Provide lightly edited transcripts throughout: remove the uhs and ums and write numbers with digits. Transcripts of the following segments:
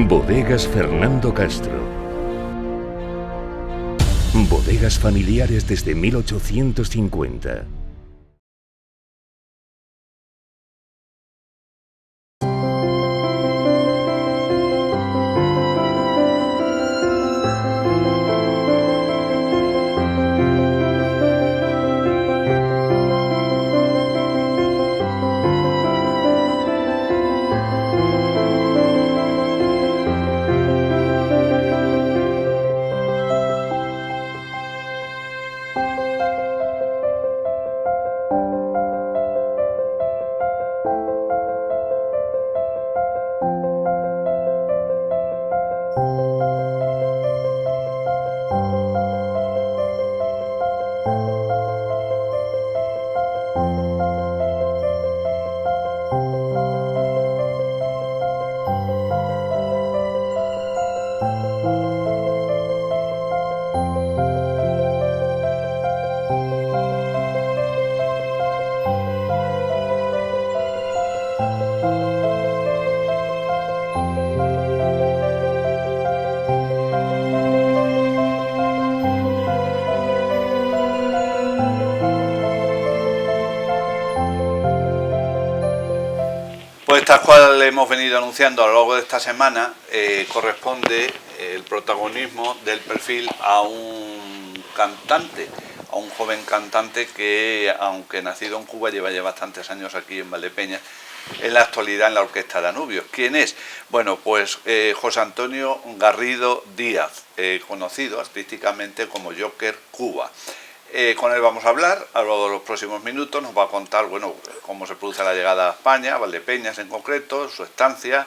Bodegas Fernando Castro. Bodegas familiares desde 1850. Pues tal cual hemos venido anunciando a lo largo de esta semana, corresponde el protagonismo del perfil a un cantante, a un joven cantante que, aunque nacido en Cuba, lleva ya bastantes años aquí en Valdepeñas, en la actualidad en la Orquesta Danubio. ¿Quién es? Bueno, pues José Antonio Garrido Díaz, conocido artísticamente como Joker Cuba. Con él vamos a hablar a lo largo de los próximos minutos. Nos va a contar, bueno, cómo se produce la llegada a España, a Valdepeñas en concreto, su estancia,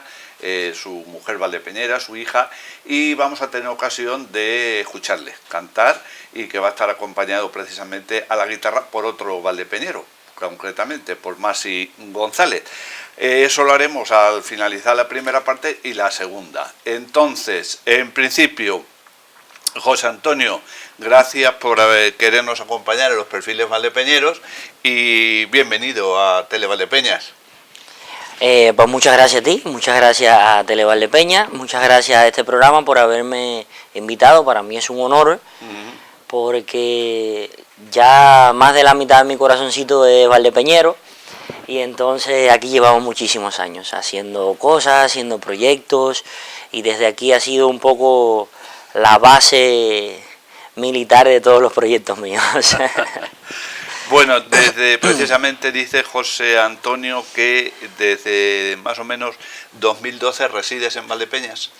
su mujer valdepeñera, su hija, y vamos a tener ocasión de escucharle cantar, y que va a estar acompañado precisamente a la guitarra por otro valdepeñero, concretamente por Masi González. Eso lo haremos al finalizar la primera parte y la segunda. Entonces, en principio, José Antonio, gracias por querernos acompañar en los perfiles valdepeñeros y bienvenido a Tele Valdepeñas. Pues muchas gracias a ti, muchas gracias a Tele Valdepeñas, muchas gracias a este programa por haberme invitado. Para mí es un honor, porque ya más de la mitad de mi corazoncito es valdepeñero, y entonces aquí llevamos muchísimos años haciendo cosas, haciendo proyectos, y desde aquí ha sido un poco la base militar de todos los proyectos míos. Bueno, desde precisamente dice José Antonio que desde más o menos 2012 resides en Valdepeñas.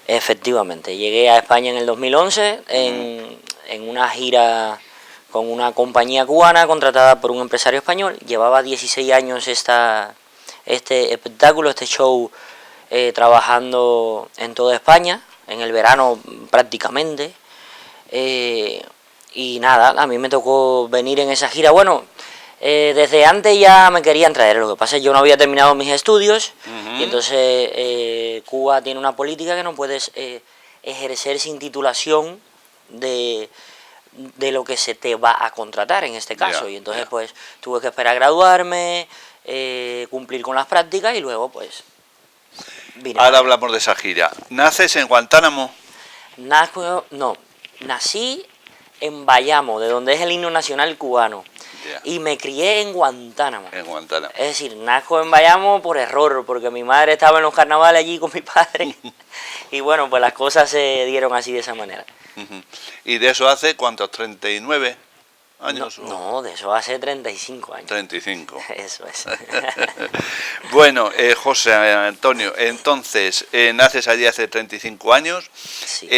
Efectivamente, llegué a España en el 2011 en una gira con una compañía cubana contratada por un empresario español. Llevaba 16 años este espectáculo, este show, trabajando en toda España, en el verano prácticamente. Y nada, a mí me tocó venir en esa gira. Bueno, desde antes ya me querían traer, lo que pasa es que yo no había terminado mis estudios, y entonces Cuba tiene una política que no puedes ejercer sin titulación de lo que se te va a contratar en este caso, y entonces pues tuve que esperar a graduarme, cumplir con las prácticas, y luego pues vine. Ahora hablamos de esa gira. ¿Naces en Guantánamo? Nací en Bayamo, de donde es el himno nacional cubano, y me crié en Guantánamo. En Guantánamo. Es decir, nazco en Bayamo por error, porque mi madre estaba en los carnavales allí con mi padre, y bueno, pues las cosas se dieron así, de esa manera. ¿Y de eso hace cuántos? ¿39 años? No, de eso hace 35 años. 35. Eso es. Bueno, José Antonio, entonces, naces allí hace 35 años. Sí.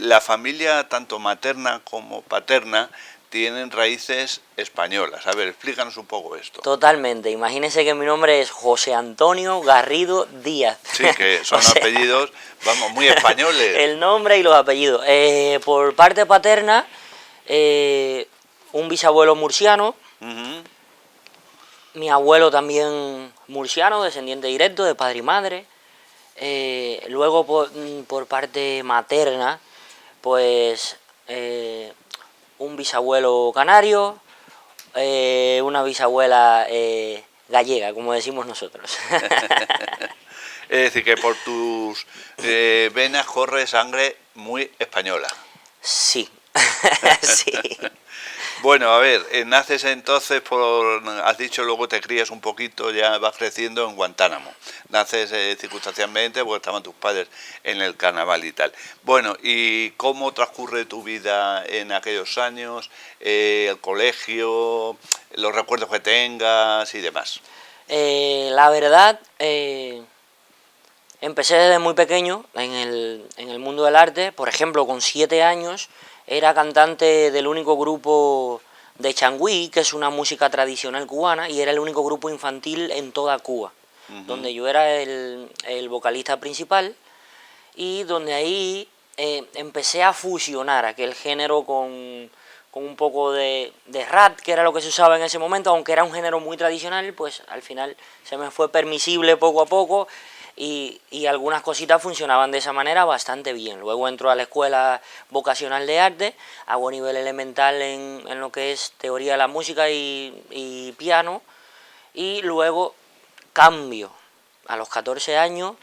La familia, tanto materna como paterna, tienen raíces españolas. A ver, explícanos un poco esto. Totalmente. Imagínense que mi nombre es José Antonio Garrido Díaz. Sí, que son apellidos, vamos, muy españoles. El nombre y los apellidos. Por parte paterna, un bisabuelo murciano, mi abuelo también murciano, descendiente directo de padre y madre. Luego por parte materna, pues un bisabuelo canario, una bisabuela gallega, como decimos nosotros. Es decir, que por tus venas corre sangre muy española. Sí, sí. Bueno, a ver, naces entonces has dicho, luego te crías un poquito, ya vas creciendo en Guantánamo. Naces circunstancialmente porque estaban tus padres en el carnaval y tal. Bueno, ¿y cómo transcurre tu vida en aquellos años? El colegio, los recuerdos que tengas y demás. La verdad, empecé desde muy pequeño en el mundo del arte. Por ejemplo, con 7 años era cantante del único grupo de changüí, que es una música tradicional cubana, y era el único grupo infantil en toda Cuba, donde yo era el vocalista principal, y donde ahí empecé a fusionar aquel género con un poco de rap, que era lo que se usaba en ese momento, aunque era un género muy tradicional, pues al final se me fue permisible poco a poco, y algunas cositas funcionaban de esa manera bastante bien. Luego entro a la escuela vocacional de arte, hago nivel elemental en lo que es teoría de la música y piano, y luego cambio a los 14 años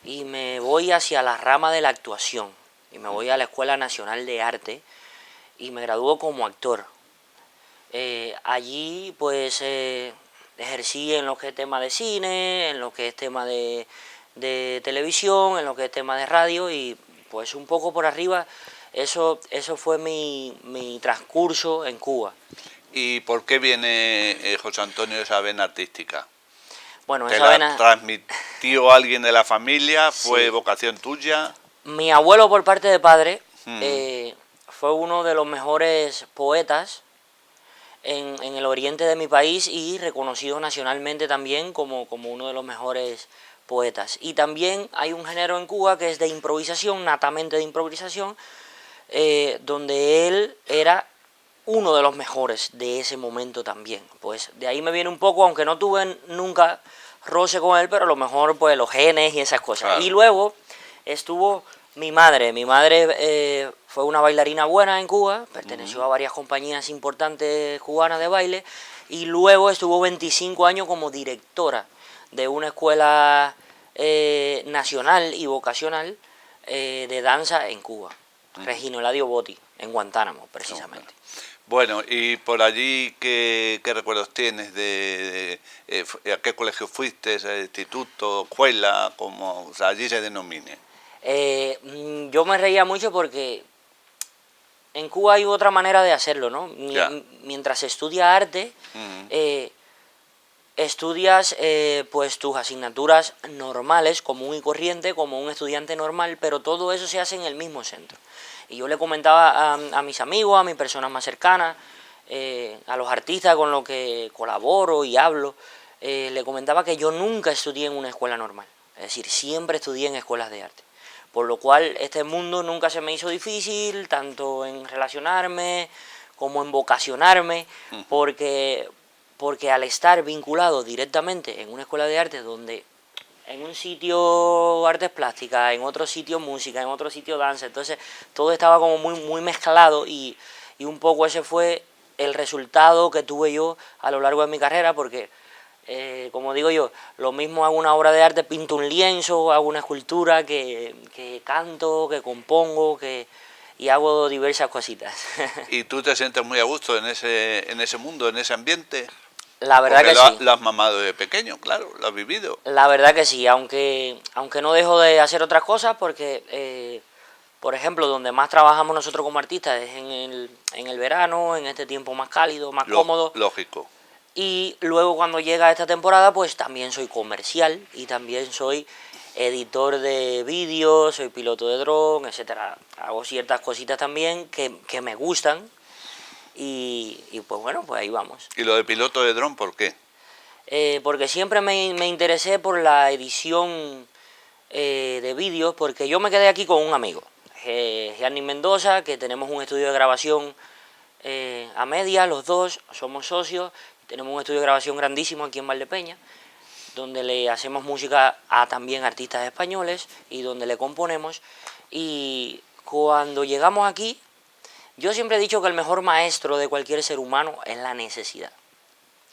y me voy hacia la rama de la actuación, y me voy a la Escuela Nacional de Arte y me gradúo como actor. Allí pues ejercí en lo que es tema de cine, en lo que es tema de televisión, en lo que es tema de radio, y pues un poco por arriba eso fue mi transcurso en Cuba. ¿Y por qué viene José Antonio esa vena artística? Bueno, ¿Te esa la vena transmitió alguien de la familia? ¿Fue sí. vocación tuya? Mi abuelo por parte de padre fue uno de los mejores poetas en el oriente de mi país, y reconocido nacionalmente también como uno de los mejores poetas. Y también hay un género en Cuba que es de improvisación, natamente de improvisación, donde él era uno de los mejores de ese momento también. Pues de ahí me viene un poco, aunque no tuve nunca roce con él, pero a lo mejor pues los genes y esas cosas. Claro. Y luego estuvo mi madre fue una bailarina buena en Cuba, perteneció a varias compañías importantes cubanas de baile, y luego estuvo 25 años como directora de una escuela nacional y vocacional de danza en Cuba, Regino Eladio Botti, en Guantánamo precisamente. Bueno, y por allí, ¿qué recuerdos tienes a qué colegio fuiste, instituto, escuela, como allí se denomine? Yo me reía mucho porque en Cuba hay otra manera de hacerlo, ¿no? Mientras se estudia arte, estudias pues tus asignaturas normales, común y corriente, como un estudiante normal, pero todo eso se hace en el mismo centro. Y yo le comentaba a mis amigos, a mis personas más cercanas, a los artistas con los que colaboro y hablo, le comentaba que yo nunca estudié en una escuela normal, es decir, siempre estudié en escuelas de arte. Por lo cual este mundo nunca se me hizo difícil, tanto en relacionarme como en vocacionarme, porque al estar vinculado directamente en una escuela de arte, donde en un sitio artes plásticas, en otro sitio música, en otro sitio danza, entonces todo estaba como muy mezclado, y un poco ese fue el resultado que tuve yo a lo largo de mi carrera, porque como digo yo, lo mismo hago una obra de arte, pinto un lienzo, hago una escultura, que canto, que compongo, y hago diversas cositas. ¿Y tú te sientes muy a gusto en ese mundo, en ese ambiente? La verdad que sí. Lo has mamado de pequeño, claro, lo has vivido. La verdad que sí, aunque no dejo de hacer otras cosas, porque, por ejemplo, donde más trabajamos nosotros como artistas es en el verano, en este tiempo más cálido, más cómodo. Lógico. Y luego cuando llega esta temporada, pues también soy comercial y también soy editor de vídeos, soy piloto de dron, etcétera. Hago ciertas cositas también que me gustan, y pues bueno, pues ahí vamos. ¿Y lo de piloto de dron por qué? Porque siempre me interesé por la edición de vídeos, porque yo me quedé aquí con un amigo, Gianni Mendoza, que tenemos un estudio de grabación a media, los dos somos socios. Tenemos un estudio de grabación grandísimo aquí en Valdepeña, donde le hacemos música a también artistas españoles y donde le componemos. Y cuando llegamos aquí, yo siempre he dicho que el mejor maestro de cualquier ser humano es la necesidad,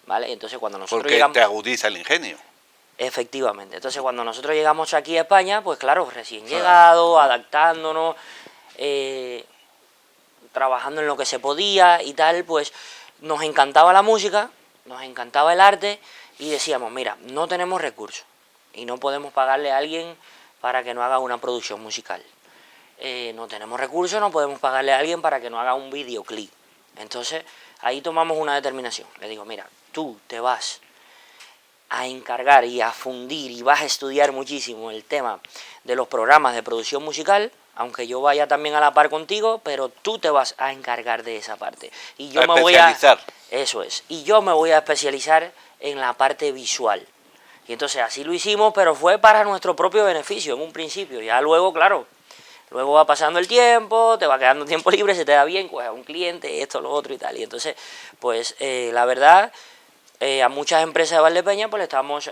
¿vale? Entonces cuando nosotros Porque llegamos... te agudiza el ingenio. Efectivamente. Entonces, cuando nosotros llegamos aquí a España, pues claro, recién llegado, adaptándonos, trabajando en lo que se podía y tal, pues nos encantaba la música, nos encantaba el arte y decíamos, mira, no tenemos recursos y no podemos pagarle a alguien para que no haga una producción musical. No tenemos recursos, no podemos pagarle a alguien para que no haga un videoclip. Entonces, ahí tomamos una determinación. Le digo, mira, tú te vas a encargar y a fundir y vas a estudiar muchísimo el tema de los programas de producción musical, aunque yo vaya también a la par contigo, pero tú te vas a encargar de esa parte. Y yo me voy a especializar. Eso es. Y yo me voy a especializar en la parte visual. Y entonces así lo hicimos, pero fue para nuestro propio beneficio en un principio. Ya luego, claro, luego va pasando el tiempo, te va quedando tiempo libre, se te da bien, pues a un cliente, esto, lo otro y tal. Y entonces, pues la verdad, a muchas empresas de Valdepeña pues le estamos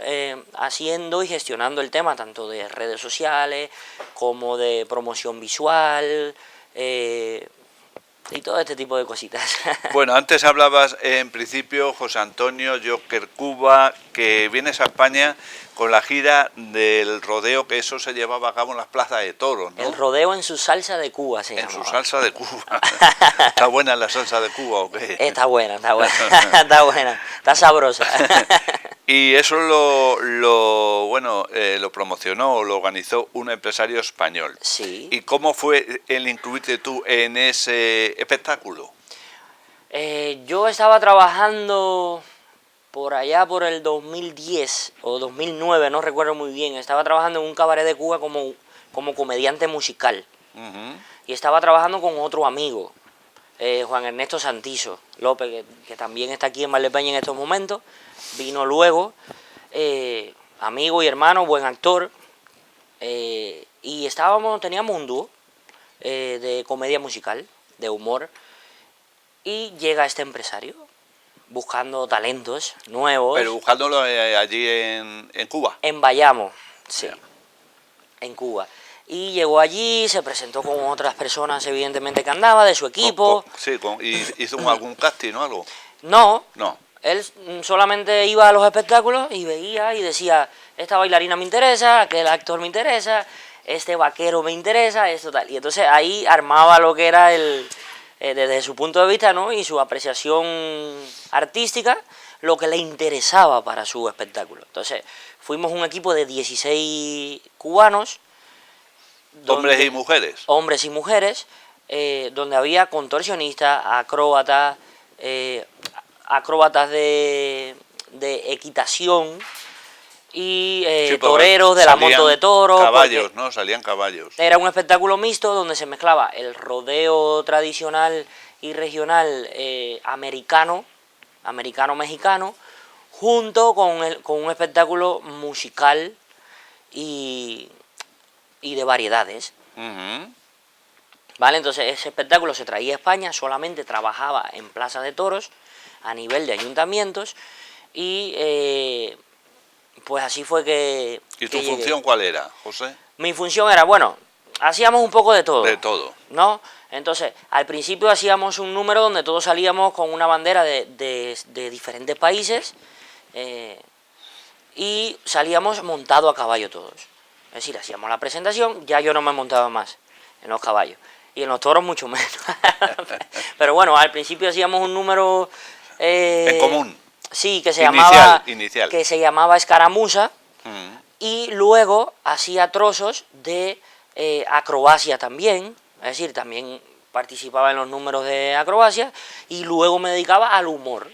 haciendo y gestionando el tema tanto de redes sociales como de promoción visual y todo este tipo de cositas. Bueno, antes hablabas en principio, José Antonio Joker Cuba, que vienes a España con la gira del rodeo, que eso se llevaba a cabo en las plazas de toros, ¿no? El rodeo en su salsa de Cuba se En llamaba. su salsa de Cuba. ¿Está buena la salsa de Cuba o qué? Está buena, está buena, está sabrosa. Y eso lo promocionó, lo organizó un empresario español. Sí. ¿Y cómo fue el incluirte tú en ese espectáculo? Yo estaba trabajando por allá por el 2010 o 2009, no recuerdo muy bien. Estaba trabajando en un cabaret de Cuba como comediante musical. Ujú. Y estaba trabajando con otro amigo, Juan Ernesto Santizo López, que también está aquí en Valdepeña en estos momentos. Vino luego, amigo y hermano, buen actor. Y teníamos un dúo de comedia musical, de humor. Y llega este empresario buscando talentos nuevos. Pero buscándolo allí en Cuba. En Bayamo, sí, en Cuba. Y llegó allí, se presentó con otras personas, evidentemente, que andaba, de su equipo. ¿Y hizo algún casting o algo? No, No. él solamente iba a los espectáculos y veía y decía, esta bailarina me interesa, aquel actor me interesa, este vaquero me interesa, esto tal. Y entonces ahí armaba lo que era desde su punto de vista, ¿no? Y su apreciación artística, lo que le interesaba para su espectáculo. Entonces fuimos un equipo de 16 cubanos. ¿Hombres y mujeres? Hombres y mujeres, donde había contorsionistas, acróbatas, acróbatas de equitación y toreros de la moto de toros. Caballos, ¿no? Salían caballos. Era un espectáculo mixto donde se mezclaba el rodeo tradicional y regional americano-mexicano, junto con un espectáculo musical y de variedades. Uh-huh. ¿Vale? Entonces ese espectáculo se traía a España, solamente trabajaba en plazas de toros a nivel de ayuntamientos y pues así fue que... ¿Y tu función cuál era, José? Mi función era, bueno, hacíamos un poco de todo. De todo. ¿No? Entonces, al principio hacíamos un número donde todos salíamos con una bandera de diferentes países y salíamos montados a caballo todos. Es decir, hacíamos la presentación, ya yo no me montaba más en los caballos. Y en los toros mucho menos. Pero bueno, al principio hacíamos un número... en común. Sí, que se Inicial. Que se llamaba escaramuza. Y luego hacía trozos de acrobacia también. Es decir, también participaba en los números de acrobacia. Y luego me dedicaba al humor,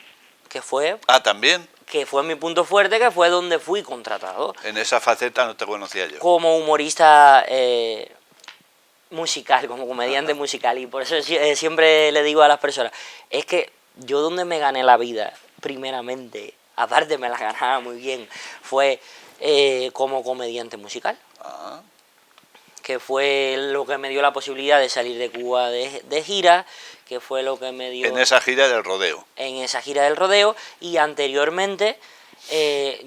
que fue... ¿También? Que fue mi punto fuerte, que fue donde fui contratado. En esa faceta no te conocía yo. Como humorista musical, como comediante musical. Y por eso siempre le digo a las personas, es que yo donde me gané la vida, primeramente, aparte me la ganaba muy bien, fue como comediante musical. Que fue lo que me dio la posibilidad de salir de Cuba de gira, que fue lo que me dio... En esa gira del rodeo. En esa gira del rodeo, y anteriormente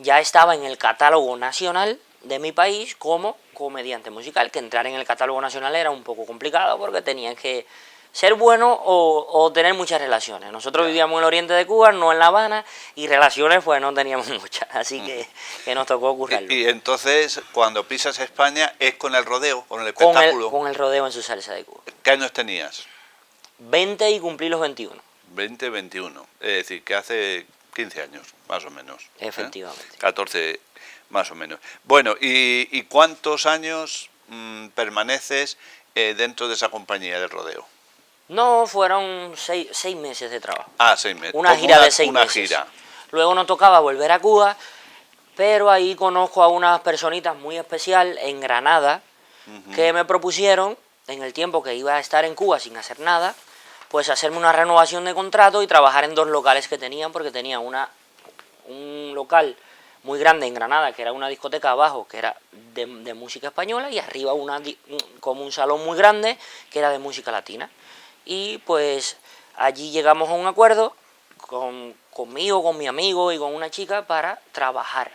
ya estaba en el catálogo nacional de mi país como comediante musical, que entrar en el catálogo nacional era un poco complicado porque tenías que ser bueno o tener muchas relaciones. Nosotros vivíamos en el oriente de Cuba, no en La Habana, y relaciones pues no teníamos muchas, así que nos tocó currarlo. Y entonces, cuando pisas España, ¿es con el rodeo, con el espectáculo? Con el rodeo en su salsa de Cuba. ¿Qué años tenías? 20 y cumplí los 21. 20, 21. Es decir, que hace 15 años, más o menos. Efectivamente. 14, más o menos. Bueno, ¿y cuántos años permaneces dentro de esa compañía del rodeo? No, fueron 6 meses de trabajo. 6 meses. Una Como gira de 6 una meses. Gira. Luego nos tocaba volver a Cuba, pero ahí conozco a unas personitas muy especial en Granada que me propusieron, en el tiempo que iba a estar en Cuba sin hacer nada, pues hacerme una renovación de contrato y trabajar en 2 locales que tenían, porque tenía un local muy grande en Granada, que era una discoteca abajo, que era de música española, y arriba como un salón muy grande, que era de música latina. Y pues allí llegamos a un acuerdo conmigo, con mi amigo y con una chica para trabajar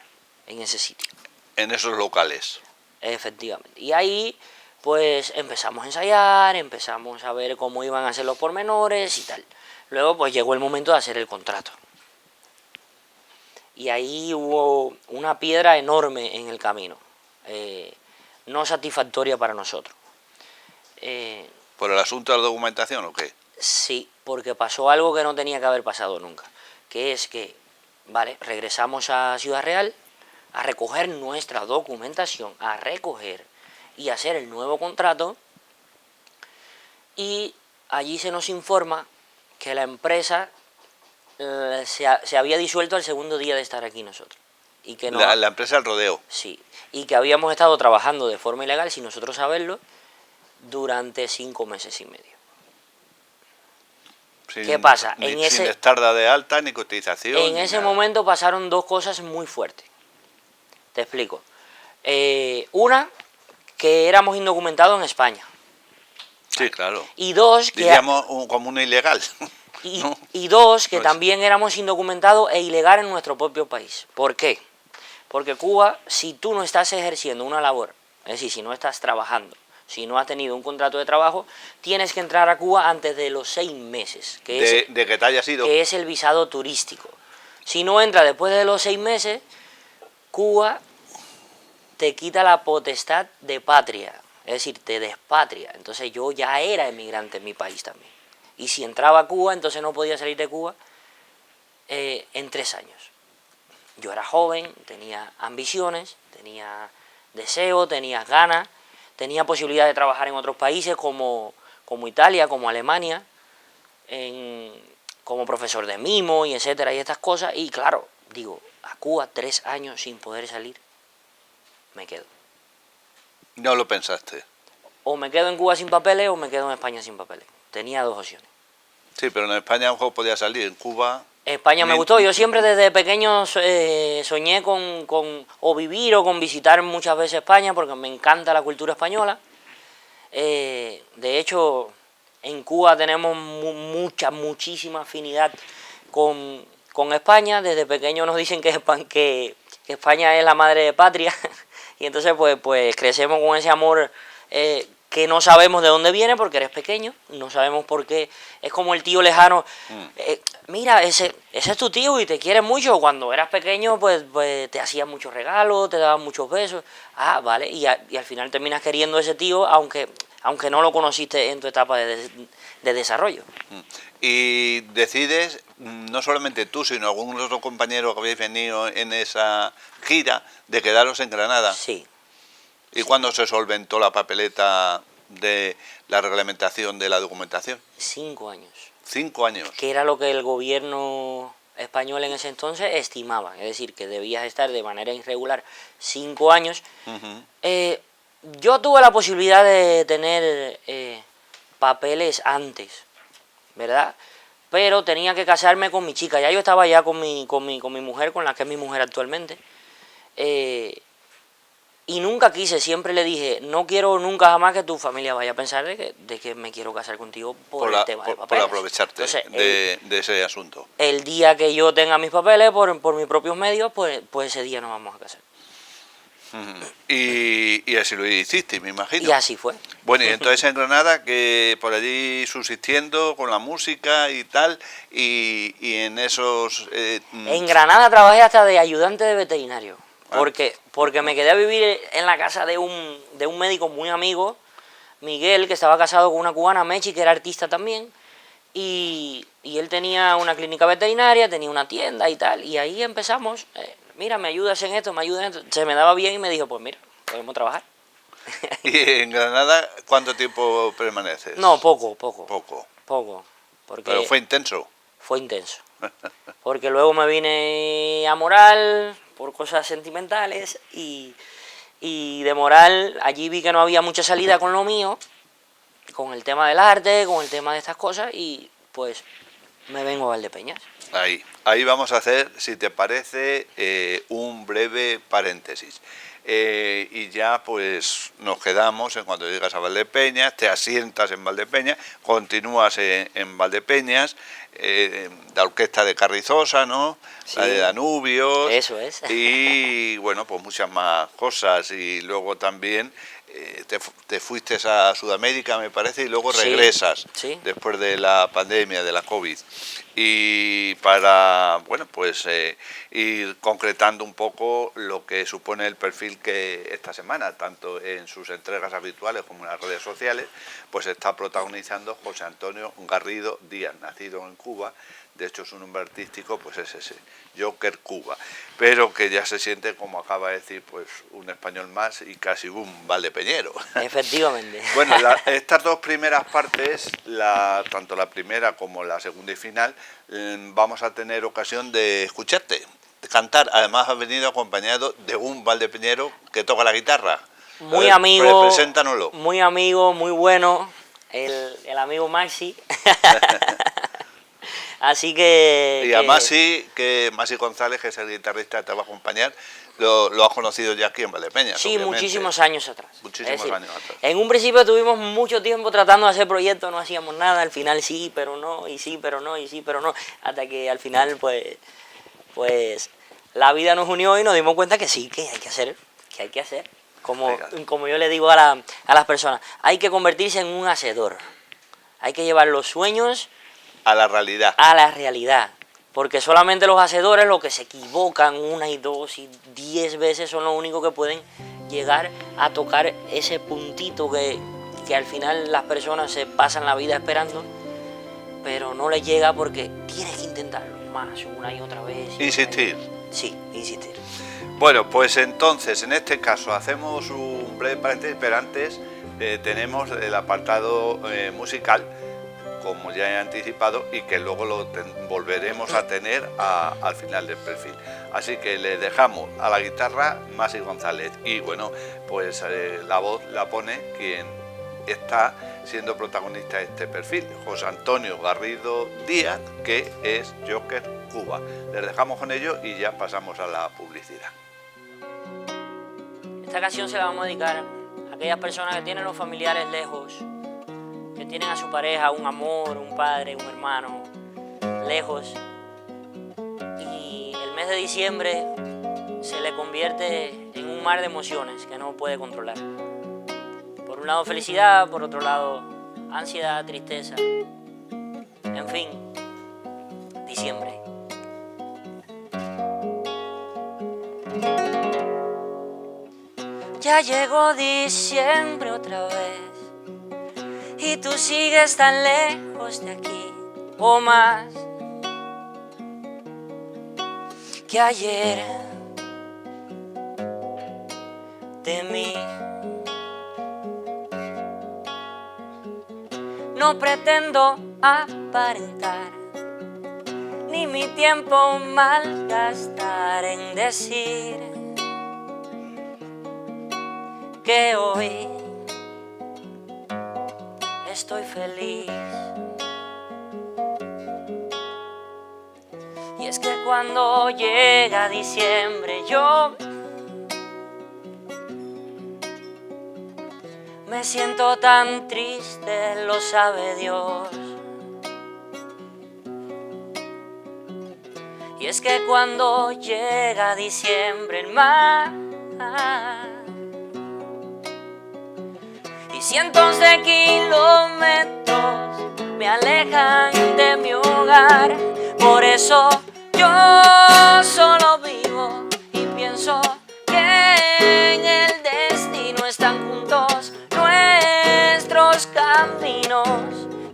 en ese sitio. En esos locales. Efectivamente. Y ahí pues empezamos a ensayar, empezamos a ver cómo iban a ser los pormenores y tal. Luego pues llegó el momento de hacer el contrato. Y ahí hubo una piedra enorme en el camino, no satisfactoria para nosotros. ¿Por el asunto de la documentación o qué? Sí, porque pasó algo que no tenía que haber pasado nunca, que es que, vale, regresamos a Ciudad Real a recoger nuestra documentación, a recoger y hacer el nuevo contrato, y allí se nos informa que la empresa se había disuelto al segundo día de estar aquí nosotros. Y que no, la empresa del rodeo. Sí, y que habíamos estado trabajando de forma ilegal, sin nosotros saberlo, durante 5 meses y medio. ¿Qué pasa? Sin estar de alta ni cotización. En ese momento pasaron 2 cosas muy fuertes. Te explico. Una, que éramos indocumentados en España. Sí, claro. Y 2, que... Diríamos como un ilegal. ¿No? Y 2, que también éramos indocumentados e ilegal en nuestro propio país. ¿Por qué? Porque Cuba, si tú no estás ejerciendo una labor, es decir, si no estás trabajando, si no has tenido un contrato de trabajo, tienes que entrar a Cuba antes de los 6 meses, de que te hayas ido. Que es el visado turístico. Si no entras después de los 6 meses, Cuba te quita la potestad de patria, es decir, te despatria. Entonces yo ya era emigrante en mi país también. Y si entraba a Cuba, entonces no podía salir de Cuba en 3 años. Yo era joven, tenía ambiciones, tenía deseo, tenía ganas, tenía posibilidad de trabajar en otros países como Italia, como Alemania, como profesor de mimo y etcétera y estas cosas. Y claro, digo, a Cuba 3 años sin poder salir, me quedo. No lo pensaste. O me quedo en Cuba sin papeles o me quedo en España sin papeles. Tenía 2 opciones. Sí, pero en España a lo mejor podía salir, en Cuba... España me gustó, yo siempre desde pequeño soñé con o vivir o con visitar muchas veces España porque me encanta la cultura española. De hecho, en Cuba tenemos muchísima afinidad con España. Desde pequeño nos dicen que España es la madre de patria y entonces pues crecemos con ese amor que no sabemos de dónde viene porque eres pequeño, no sabemos por qué. Es como el tío lejano, mira, ese es tu tío y te quiere mucho. Cuando eras pequeño pues te hacía muchos regalos, te daban muchos besos. Vale, y al final terminas queriendo a ese tío aunque no lo conociste en tu etapa de desarrollo. Y decides, no solamente tú, sino algunos otros compañeros que habéis venido en esa gira, de quedaros en Granada. Sí. ¿Y cuándo se solventó la papeleta de la reglamentación de la documentación? 5 años. 5 años. Que era lo que el gobierno español en ese entonces estimaba. Es decir, que debías estar de manera irregular 5 años. Yo tuve la posibilidad de tener papeles antes, ¿verdad? Pero tenía que casarme con mi chica. Ya yo estaba ya con mi mujer, con la que es mi mujer actualmente. Y nunca quise, siempre le dije, no quiero nunca jamás que tu familia vaya a pensar de que me quiero casar contigo por el tema de papeles. Por aprovecharte. Entonces, de ese asunto. El día que yo tenga mis papeles por mis propios medios, pues ese día nos vamos a casar. Y así lo hiciste, me imagino. Y así fue. Bueno, y entonces en Granada, que por allí subsistiendo con la música y tal, y en esos... En Granada trabajé hasta de ayudante de veterinario, Ah. porque me quedé a vivir en la casa de un médico muy amigo, Miguel, que estaba casado con una cubana, Mechi, que era artista también, y él tenía una clínica veterinaria, tenía una tienda y tal, y ahí empezamos, mira, me ayudas en esto, me ayudas en esto, se me daba bien y me dijo, pues mira, podemos trabajar. ¿Y en Granada cuánto tiempo permaneces? No, poco, porque Pero fue intenso. fue intenso. Porque luego me vine a Moral por cosas sentimentales y de Moral allí vi que no había mucha salida con lo mío, con el tema del arte, con el tema de estas cosas, y pues me vengo a Valdepeñas. Ahí vamos a hacer, si te parece, un breve paréntesis. Y ya pues nos quedamos en cuando llegas a Valdepeñas, te asientas en Valdepeñas, continúas en Valdepeñas, la orquesta de Carrizosa, ¿no? Sí. La de Danubios. Eso es. Y bueno, pues muchas más cosas. Y luego también te fuiste a Sudamérica, me parece, y luego Sí, regresas sí. después de la pandemia, de la COVID. Y para, bueno, pues ir concretando un poco lo que supone el perfil que esta semana, tanto en sus entregas habituales como en las redes sociales, pues está protagonizando José Antonio Garrido Díaz, nacido en Cuba. De hecho, su nombre artístico pues es ese, Joker Cuba, pero que ya se siente, como acaba de decir, pues un español más y casi un valdepeñero. Efectivamente. Bueno, estas dos primeras partes, tanto la primera como la segunda y final, vamos a tener ocasión de escucharte, de cantar. Además, has venido acompañado de un valdepeñero que toca la guitarra. Muy amigo, preséntanoslo. muy amigo, muy bueno, el amigo Maxi. Así que... Y a Masi González, que es el guitarrista que te va a acompañar, lo has conocido ya aquí en Valdepeñas. Sí, obviamente. muchísimos años atrás. Muchísimos años atrás. En un principio tuvimos mucho tiempo tratando de hacer proyectos, no hacíamos nada, al final sí, pero no, y sí, pero no, y sí, pero no, hasta que al final pues la vida nos unió y nos dimos cuenta que sí, que hay que hacer. Como yo le digo a las personas, hay que convertirse en un hacedor, hay que llevar los sueños a la realidad. A la realidad. Porque solamente los hacedores, los que se equivocan 1 y 2 y 10 veces, son los únicos que pueden llegar a tocar ese puntito que al final las personas se pasan la vida esperando, pero no les llega porque tienes que intentarlo más, una y otra vez. Insistir. Sí, insistir. Bueno, pues entonces, en este caso, hacemos un breve paréntesis, pero antes tenemos el apartado musical, como ya he anticipado, y que luego lo volveremos a tener al final del perfil. Así que le dejamos a la guitarra Masi González y bueno, pues la voz la pone quien está siendo protagonista de este perfil, José Antonio Garrido Díaz, que es Joker Cuba. Les dejamos con ello y ya pasamos a la publicidad. Esta canción se la vamos a dedicar a aquellas personas que tienen los familiares lejos, que tienen a su pareja, un amor, un padre, un hermano, lejos. Y el mes de diciembre se le convierte en un mar de emociones que no puede controlar. Por un lado felicidad, por otro lado ansiedad, tristeza. En fin, diciembre. Ya llegó diciembre otra vez. Y tú sigues tan lejos de aquí o más que ayer de mí. No pretendo aparentar ni mi tiempo malgastar en decir que hoy estoy feliz. Y es que cuando llega diciembre yo me siento tan triste, lo sabe Dios. Y es que cuando llega diciembre el mar y cientos de kilómetros me alejan de mi hogar. Por eso yo solo vivo y pienso que en el destino están juntos nuestros caminos.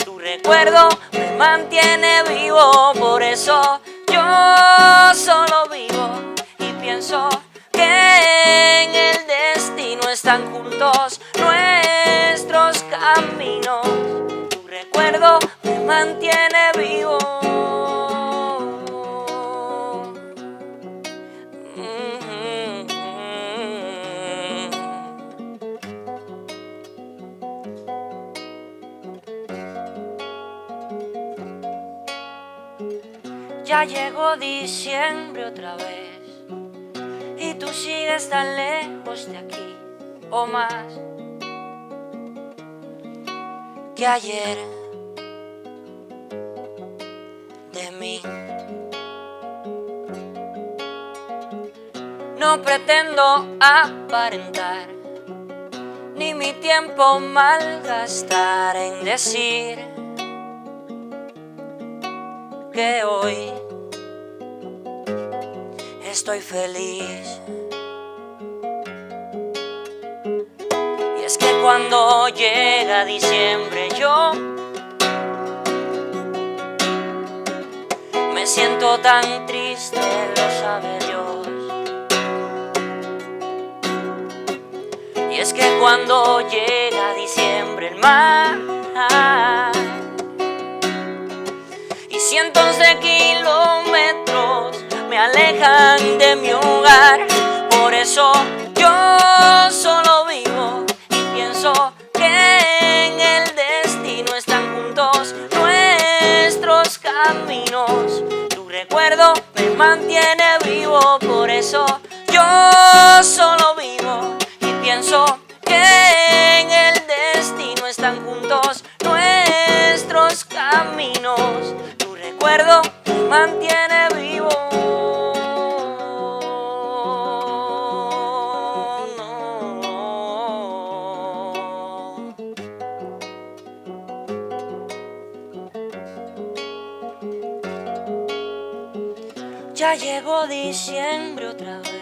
Tu recuerdo me mantiene vivo, por eso yo solo vivo y pienso que en el destino están juntos nuestros caminos. Tu recuerdo me mantiene vivo. Ya llegó diciembre otra vez y tú sigues tan lejos de aquí o más que ayer de mí. No pretendo aparentar ni mi tiempo malgastar en decir que hoy estoy feliz. Y es que cuando llega diciembre yo me siento tan triste, lo sabe Dios. Y es que cuando llega diciembre el mar y cientos de kilómetros me alejan de mi hogar. Por eso yo solo vivo y pienso que en el destino están juntos nuestros caminos. Tu recuerdo me mantiene vivo, por eso yo solo vivo y pienso que en el destino están juntos nuestros caminos. Tu recuerdo me mantiene vivo. Ya llegó diciembre otra vez.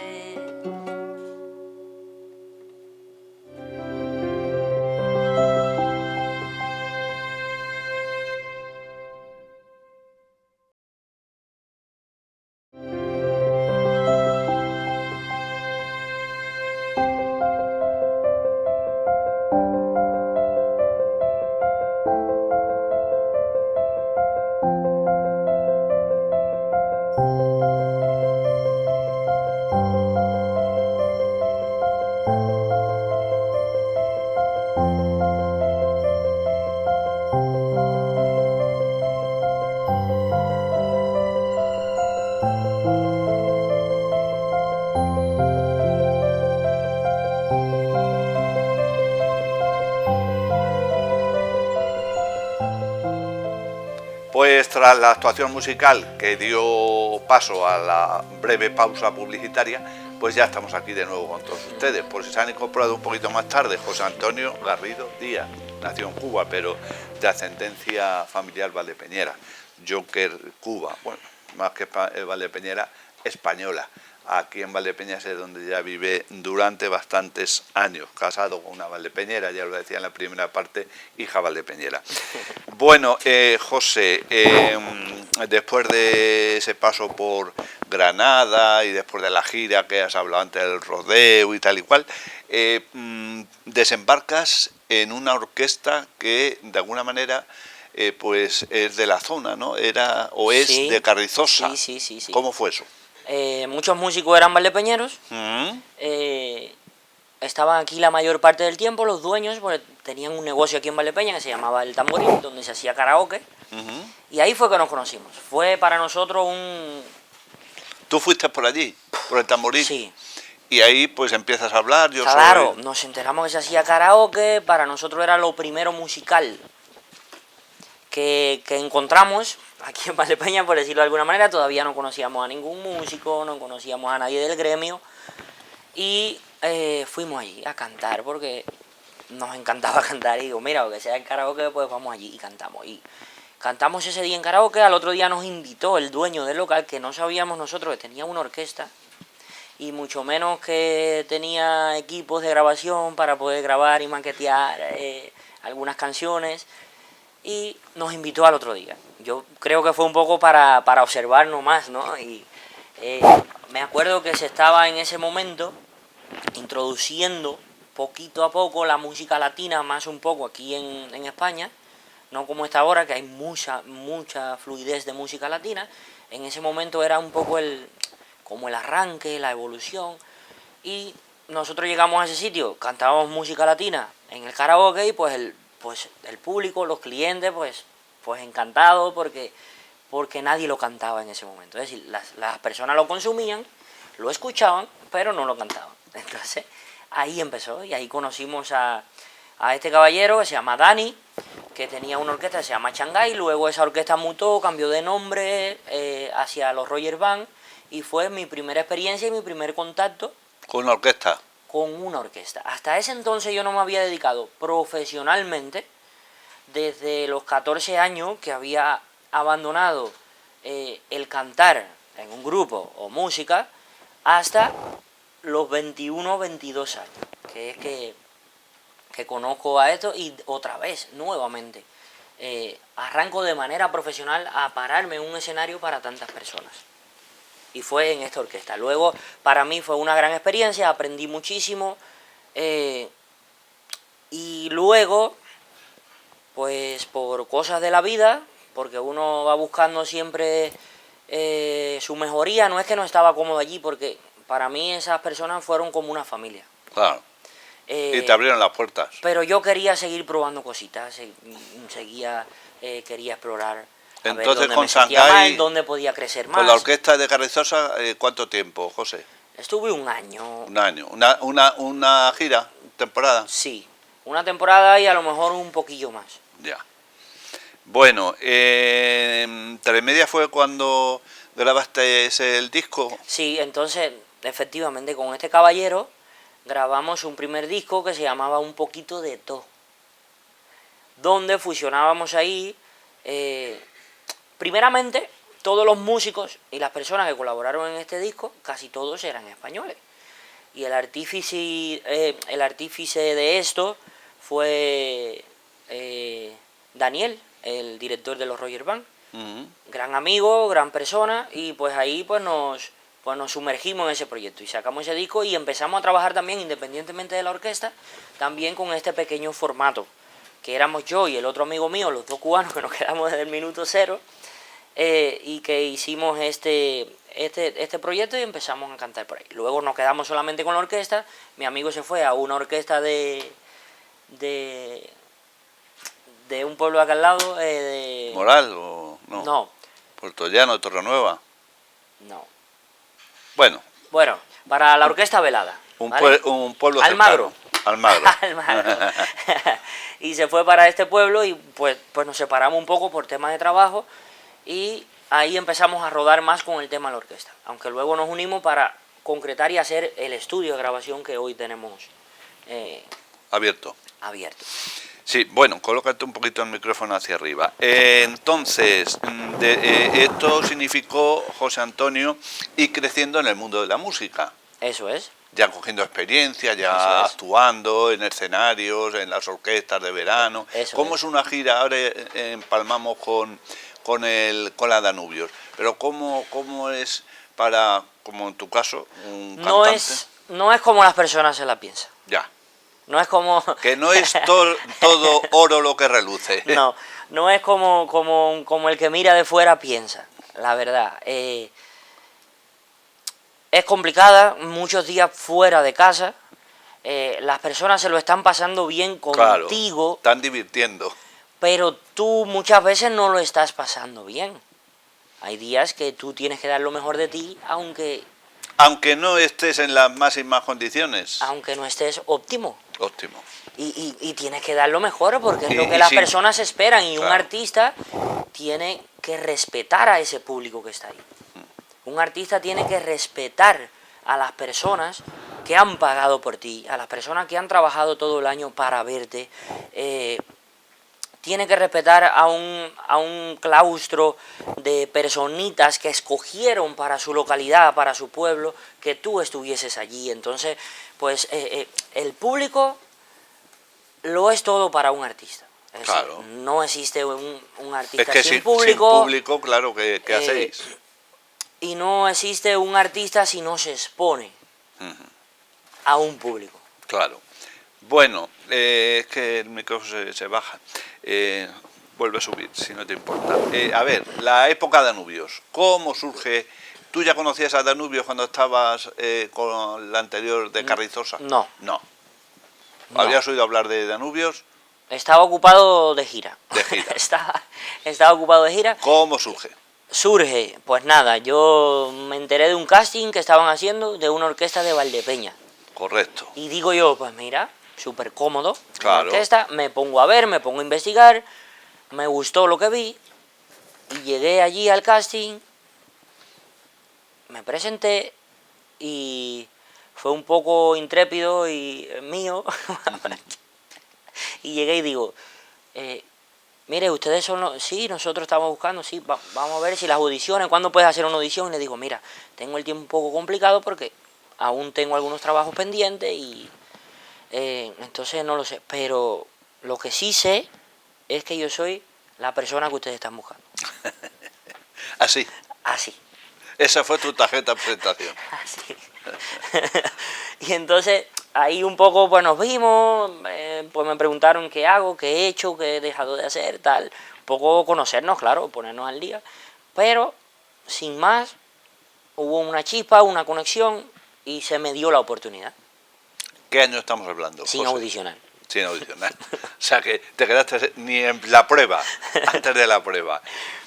Pues tras la actuación musical que dio paso a la breve pausa publicitaria, pues ya estamos aquí de nuevo con todos ustedes. Por si se han incorporado un poquito más tarde, José Antonio Garrido Díaz, nació en Cuba, pero de ascendencia familiar valdepeñera. Joker, Cuba, bueno, más que valdepeñera, española. Aquí en Valdepeñas es donde ya vive durante bastantes años, casado con una valdepeñera, ya lo decía en la primera parte, hija valdepeñera. Bueno, José, después de ese paso por Granada y después de la gira que has hablado antes del rodeo y tal y cual, desembarcas en una orquesta que de alguna manera pues es de la zona, ¿no? Era o es Sí, de Carrizosa. sí. ¿Cómo fue eso? Muchos músicos eran valdepeñeros. Estaban aquí la mayor parte del tiempo los dueños, porque tenían un negocio aquí en Valdepeña que se llamaba El Tamboril, donde se hacía karaoke. Y ahí fue que nos conocimos. Fue para nosotros un... ¿Tú fuiste por allí, por El Tamboril? Sí. Y ahí pues empiezas a hablar, Claro, nos enteramos que se hacía karaoke. Para nosotros era lo primero musical que encontramos aquí en Valdepeña, por decirlo de alguna manera. Todavía no conocíamos a ningún músico, no conocíamos a nadie del gremio. Y fuimos allí a cantar porque nos encantaba cantar y digo, mira, aunque sea en karaoke, pues vamos allí y cantamos. Y cantamos ese día en karaoke, al otro día nos invitó el dueño del local, que no sabíamos nosotros que tenía una orquesta, y mucho menos que tenía equipos de grabación para poder grabar y maquetear algunas canciones, y nos invitó al otro día. Yo creo que fue un poco para observarnos más, ¿no? Y me acuerdo que se estaba en ese momento introduciendo poquito a poco la música latina, más un poco aquí en España, no como está ahora, que hay mucha fluidez de música latina. En ese momento era un poco como el arranque, la evolución, y nosotros llegamos a ese sitio, cantábamos música latina en el karaoke y pues el público, los clientes, pues encantados porque nadie lo cantaba en ese momento. Es decir, las personas lo consumían, lo escuchaban, pero no lo cantaban. Entonces, ahí empezó, y ahí conocimos a este caballero que se llama Dani, que tenía una orquesta que se llama Shanghai, luego esa orquesta mutó, cambió de nombre hacia los Roger Band, y fue mi primera experiencia y mi primer contacto ¿Con una orquesta? con una orquesta. Hasta ese entonces yo no me había dedicado profesionalmente, desde los 14 años que había abandonado el cantar en un grupo o música, hasta los 21 22 años, que es que conozco a esto, y otra vez, nuevamente, arranco de manera profesional a pararme en un escenario para tantas personas. Y fue en esta orquesta. Luego, para mí fue una gran experiencia, aprendí muchísimo, y luego, pues por cosas de la vida, porque uno va buscando siempre su mejoría, no es que no estaba cómodo allí, porque para mí esas personas fueron como una familia. Claro. Y te abrieron las puertas. Pero yo quería seguir probando cositas, quería explorar. Entonces dónde con me sentía Shanghai, mal, dónde podía crecer más. con la orquesta de Carrizosa, ¿cuánto tiempo, José? Estuve un año. Un año. ¿Una gira, temporada? Sí, una temporada y a lo mejor un poquillo más. Ya. Bueno, Telemedia fue cuando grabaste el disco. Sí, entonces, efectivamente, con este caballero grabamos un primer disco que se llamaba Un Poquito de Todo, donde fusionábamos ahí, primeramente, todos los músicos y las personas que colaboraron en este disco, casi todos eran españoles. Y el artífice de esto fue Daniel, el director de los Roger Band. Gran amigo, gran persona, y pues ahí pues nos sumergimos en ese proyecto y sacamos ese disco y empezamos a trabajar también, independientemente de la orquesta, también con este pequeño formato, que éramos yo y el otro amigo mío, los dos cubanos que nos quedamos desde el minuto cero, y que hicimos este proyecto y empezamos a cantar por ahí. Luego nos quedamos solamente con la orquesta, mi amigo se fue a una orquesta de un pueblo acá al lado, ¿Moral o no? No. Puerto Llano, Torrenueva. No. Bueno. Bueno, para la orquesta velada. ¿Vale? Un pueblo Almagro. cercano. Almagro. Almagro. Y se fue para este pueblo y pues nos separamos un poco por temas de trabajo y ahí empezamos a rodar más con el tema de la orquesta. Aunque luego nos unimos para concretar y hacer el estudio de grabación que hoy tenemos abierto. Sí, bueno, colócate un poquito el micrófono hacia arriba. Entonces, esto significó, José Antonio, ir creciendo en el mundo de la música. Eso es. Ya cogiendo experiencia, ya actuando en escenarios, en las orquestas de verano. ¿Cómo es una gira? Ahora empalmamos con la Danubios. Pero ¿cómo es para, como en tu caso, un cantante? No es como las personas se la piensan. Ya. No es como... Que no es todo oro lo que reluce. No es como el que mira de fuera piensa, la verdad. Es complicada, muchos días fuera de casa, las personas se lo están pasando bien contigo. Claro, están divirtiendo. Pero tú muchas veces no lo estás pasando bien. Hay días que tú tienes que dar lo mejor de ti, aunque no estés en las máximas condiciones. Aunque no estés óptimo. Óptimo. Y tienes que dar lo mejor porque es lo que las personas esperan. Y un artista tiene que respetar a ese público que está ahí. Un artista tiene que respetar a las personas que han pagado por ti, a las personas que han trabajado todo el año para verte, tiene que respetar a un claustro de personitas que escogieron para su localidad, para su pueblo, que tú estuvieses allí. Entonces, pues el público lo es todo para un artista. Es Claro. decir, no existe un artista Es que sin sin público. público, claro, ¿qué hacéis? Y no existe un artista si no se expone a un público. Claro. Bueno, es que el micrófono se baja. Vuelve a subir, si no te importa. A ver, la época de Danubios. ¿Cómo surge? ¿Tú ya conocías a Danubios cuando estabas con la anterior de Carrizosa? No. No. No. ¿Habías oído hablar de Danubios? Estaba ocupado de gira. De gira. Estaba ocupado de gira. ¿Cómo surge? Surge, pues nada, yo me enteré de un casting que estaban haciendo de una orquesta de Valdepeña. Correcto. Y digo yo, pues mira, súper cómodo, Claro. una orquesta, me pongo a ver, me pongo a investigar, me gustó lo que vi, y llegué allí al casting, me presenté, y fue un poco intrépido y mío, y llegué y digo, mire, ustedes son los... Sí, nosotros estamos buscando, sí, vamos a ver si las audiciones, ¿cuándo puedes hacer una audición? Y le digo, mira, tengo el tiempo un poco complicado porque aún tengo algunos trabajos pendientes y entonces no lo sé. Pero lo que sí sé es que yo soy la persona que ustedes están buscando. Así. Así. Esa fue tu tarjeta de presentación. Así. Y entonces ahí un poco pues nos vimos, pues me preguntaron qué hago, qué he hecho, qué he dejado de hacer, tal. Un poco conocernos, claro, ponernos al día. Pero sin más, hubo una chispa, una conexión y se me dio la oportunidad. ¿Qué año estamos hablando, Sin José? audicionar. Sin audicionar. O sea que te quedaste ni en la prueba, antes de la prueba.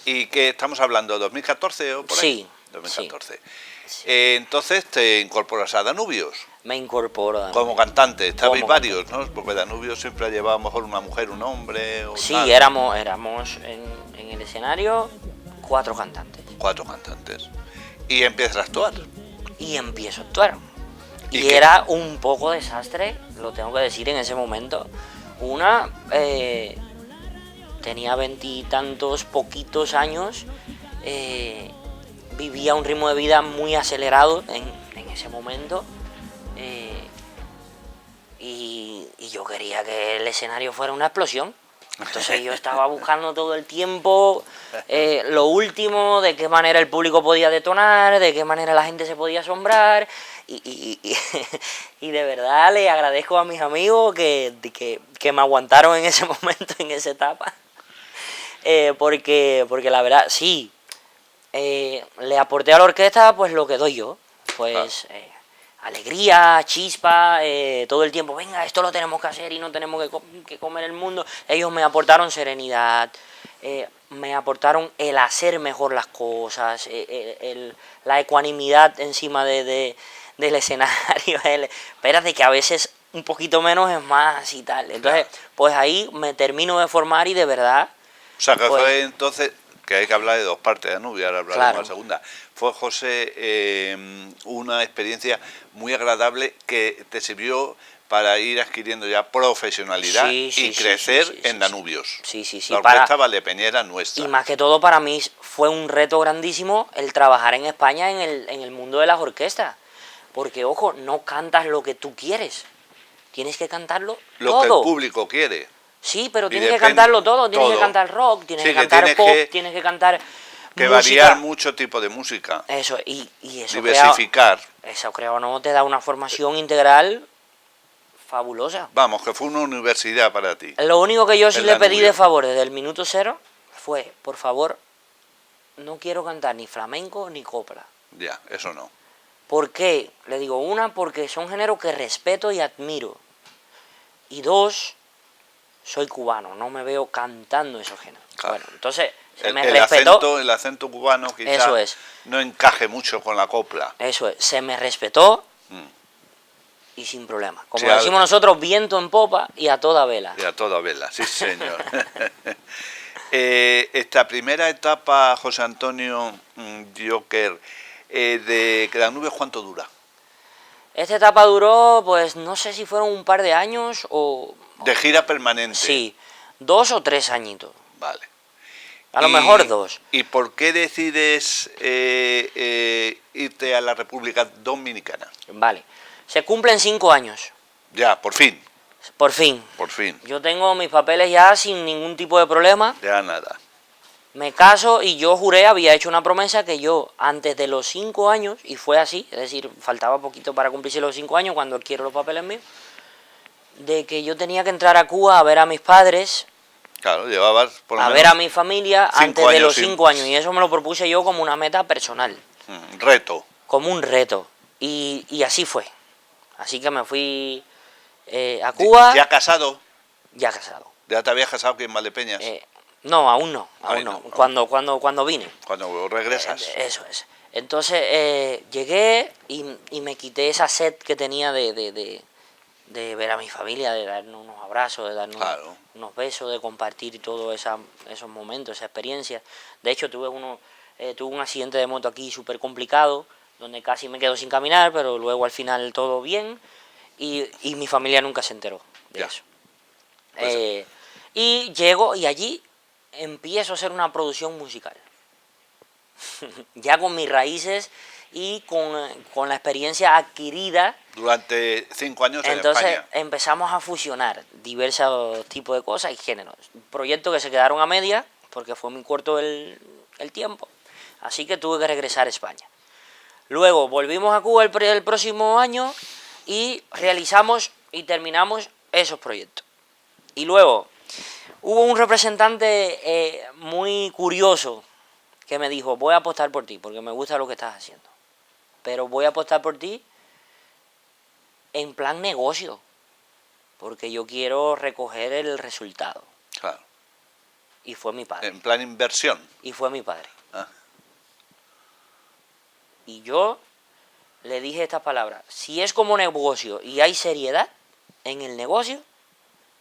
¿Y qué estamos hablando? ¿2014 o por ahí? Sí. 2014. Sí. Entonces te incorporas a Danubios Me incorporo. a- como cantante. Estabais Como varios, ¿no? Porque Danubios siempre ha llevado a lo mejor una mujer, un hombre. O Sí, tal. éramos en el escenario 4 cantantes. 4 cantantes. Y empiezas a actuar. Y empiezo a actuar. ¿Y Y qué? era un poco desastre, lo tengo que decir en ese momento. Tenía 20 y tantos, poquitos años, vivía un ritmo de vida muy acelerado en ese momento. Y yo quería que el escenario fuera una explosión. Entonces yo estaba buscando todo el tiempo lo último, de qué manera el público podía detonar, de qué manera la gente se podía asombrar. Y de verdad le agradezco a mis amigos que me aguantaron en ese momento, en esa etapa. Porque la verdad, sí, le aporté a la orquesta pues lo que doy yo. Pues alegría, chispa, todo el tiempo, venga, esto lo tenemos que hacer y no tenemos que comer el mundo. Ellos me aportaron serenidad, me aportaron el hacer mejor las cosas, la ecuanimidad encima del escenario. Espérate que a veces un poquito menos es más y tal. Entonces, pues ahí me termino de formar y de verdad... O sea, que pues, fue entonces, que hay que hablar de 2 partes de Danubio, ahora hablaremos Claro. de la segunda. Fue, José, una experiencia muy agradable que te sirvió para ir adquiriendo ya profesionalidad Sí, sí, y sí, crecer sí, sí, en sí. Danubios. Sí, sí, sí. La orquesta valdepeñera nuestra. Y más que todo para mí fue un reto grandísimo el trabajar en España en el mundo de las orquestas. Porque, ojo, no cantas lo que tú quieres. Tienes que cantarlo Lo todo. que el público quiere. Sí, pero Y tienes que depende- cantarlo todo. Tienes todo. que cantar rock, tienes Sí, que que cantar tienes pop, que- tienes que cantar Que música. variar mucho tipo de música. Eso, y eso Diversificar. creo, no te da una formación integral fabulosa. Vamos, que fue una universidad para ti. Lo único que yo sí El le pedí Danubio. de favor desde el minuto 0 fue, por favor, no quiero cantar ni flamenco ni copla. Ya, eso no. ¿Por qué? Le digo, una, porque son géneros que respeto y admiro. Y 2, soy cubano, no me veo cantando esos géneros. Claro. Bueno, entonces se me El respetó. el acento cubano quizás Eso es. no encaje mucho con la copla. Eso es, se me respetó Mm. y sin problema. Como Sí, decimos nosotros, viento en popa y a toda vela. Y a toda vela, sí señor. Esta primera etapa, José Antonio Joker, de Danubios, ¿cuánto dura? Esta etapa duró, pues no sé si fueron un par de años o... De gira permanente. Sí, 2 o 3 añitos. Vale. A lo mejor 2. ¿Y por qué decides irte a la República Dominicana? Vale. Se cumplen 5 años. Ya, por fin. Por fin. Por fin. Yo tengo mis papeles ya sin ningún tipo de problema. Ya nada. Me caso y yo juré, había hecho una promesa que yo, antes de los 5 años, y fue así, es decir, faltaba poquito para cumplirse los 5 años cuando adquiero los papeles míos, de que yo tenía que entrar a Cuba a ver a mis padres, Claro, llevabas por lo a menos ver a mi familia 5 antes de años los sin- 5 años. Y eso me lo propuse yo como una meta personal, reto. como un reto. Y así fue. Así que me fui a Cuba, ¿Ya casado? ya casado. ¿Ya te habías casado aquí en Valdepeñas? No, aún no, Ay, aún no. no, Cuando vine. Cuando regresas. Eso es. Entonces llegué y me quité esa sed que tenía de ver a mi familia, de darnos unos abrazos, de darnos Claro. unos besos, de compartir todos esos momentos, esa experiencia. De hecho, tuve un accidente de moto aquí súper complicado, donde casi me quedo sin caminar, pero luego al final todo bien, y mi familia nunca se enteró de Ya. eso. Pues- Y llego y allí empiezo a hacer una producción musical. Ya con mis raíces y con la experiencia adquirida. Durante 5 años en Entonces España. empezamos a fusionar diversos tipos de cosas y géneros. Proyectos que se quedaron a media porque fue muy corto el tiempo. Así que tuve que regresar a España. Luego volvimos a Cuba el próximo año y realizamos y terminamos esos proyectos. Y luego hubo un representante muy curioso que me dijo, voy a apostar por ti porque me gusta lo que estás haciendo. Pero voy a apostar por ti en plan negocio, porque yo quiero recoger el resultado. Claro. Y fue mi padre. En plan inversión. Y fue mi padre. Ah, Y yo le dije estas palabras. Si es como negocio y hay seriedad en el negocio,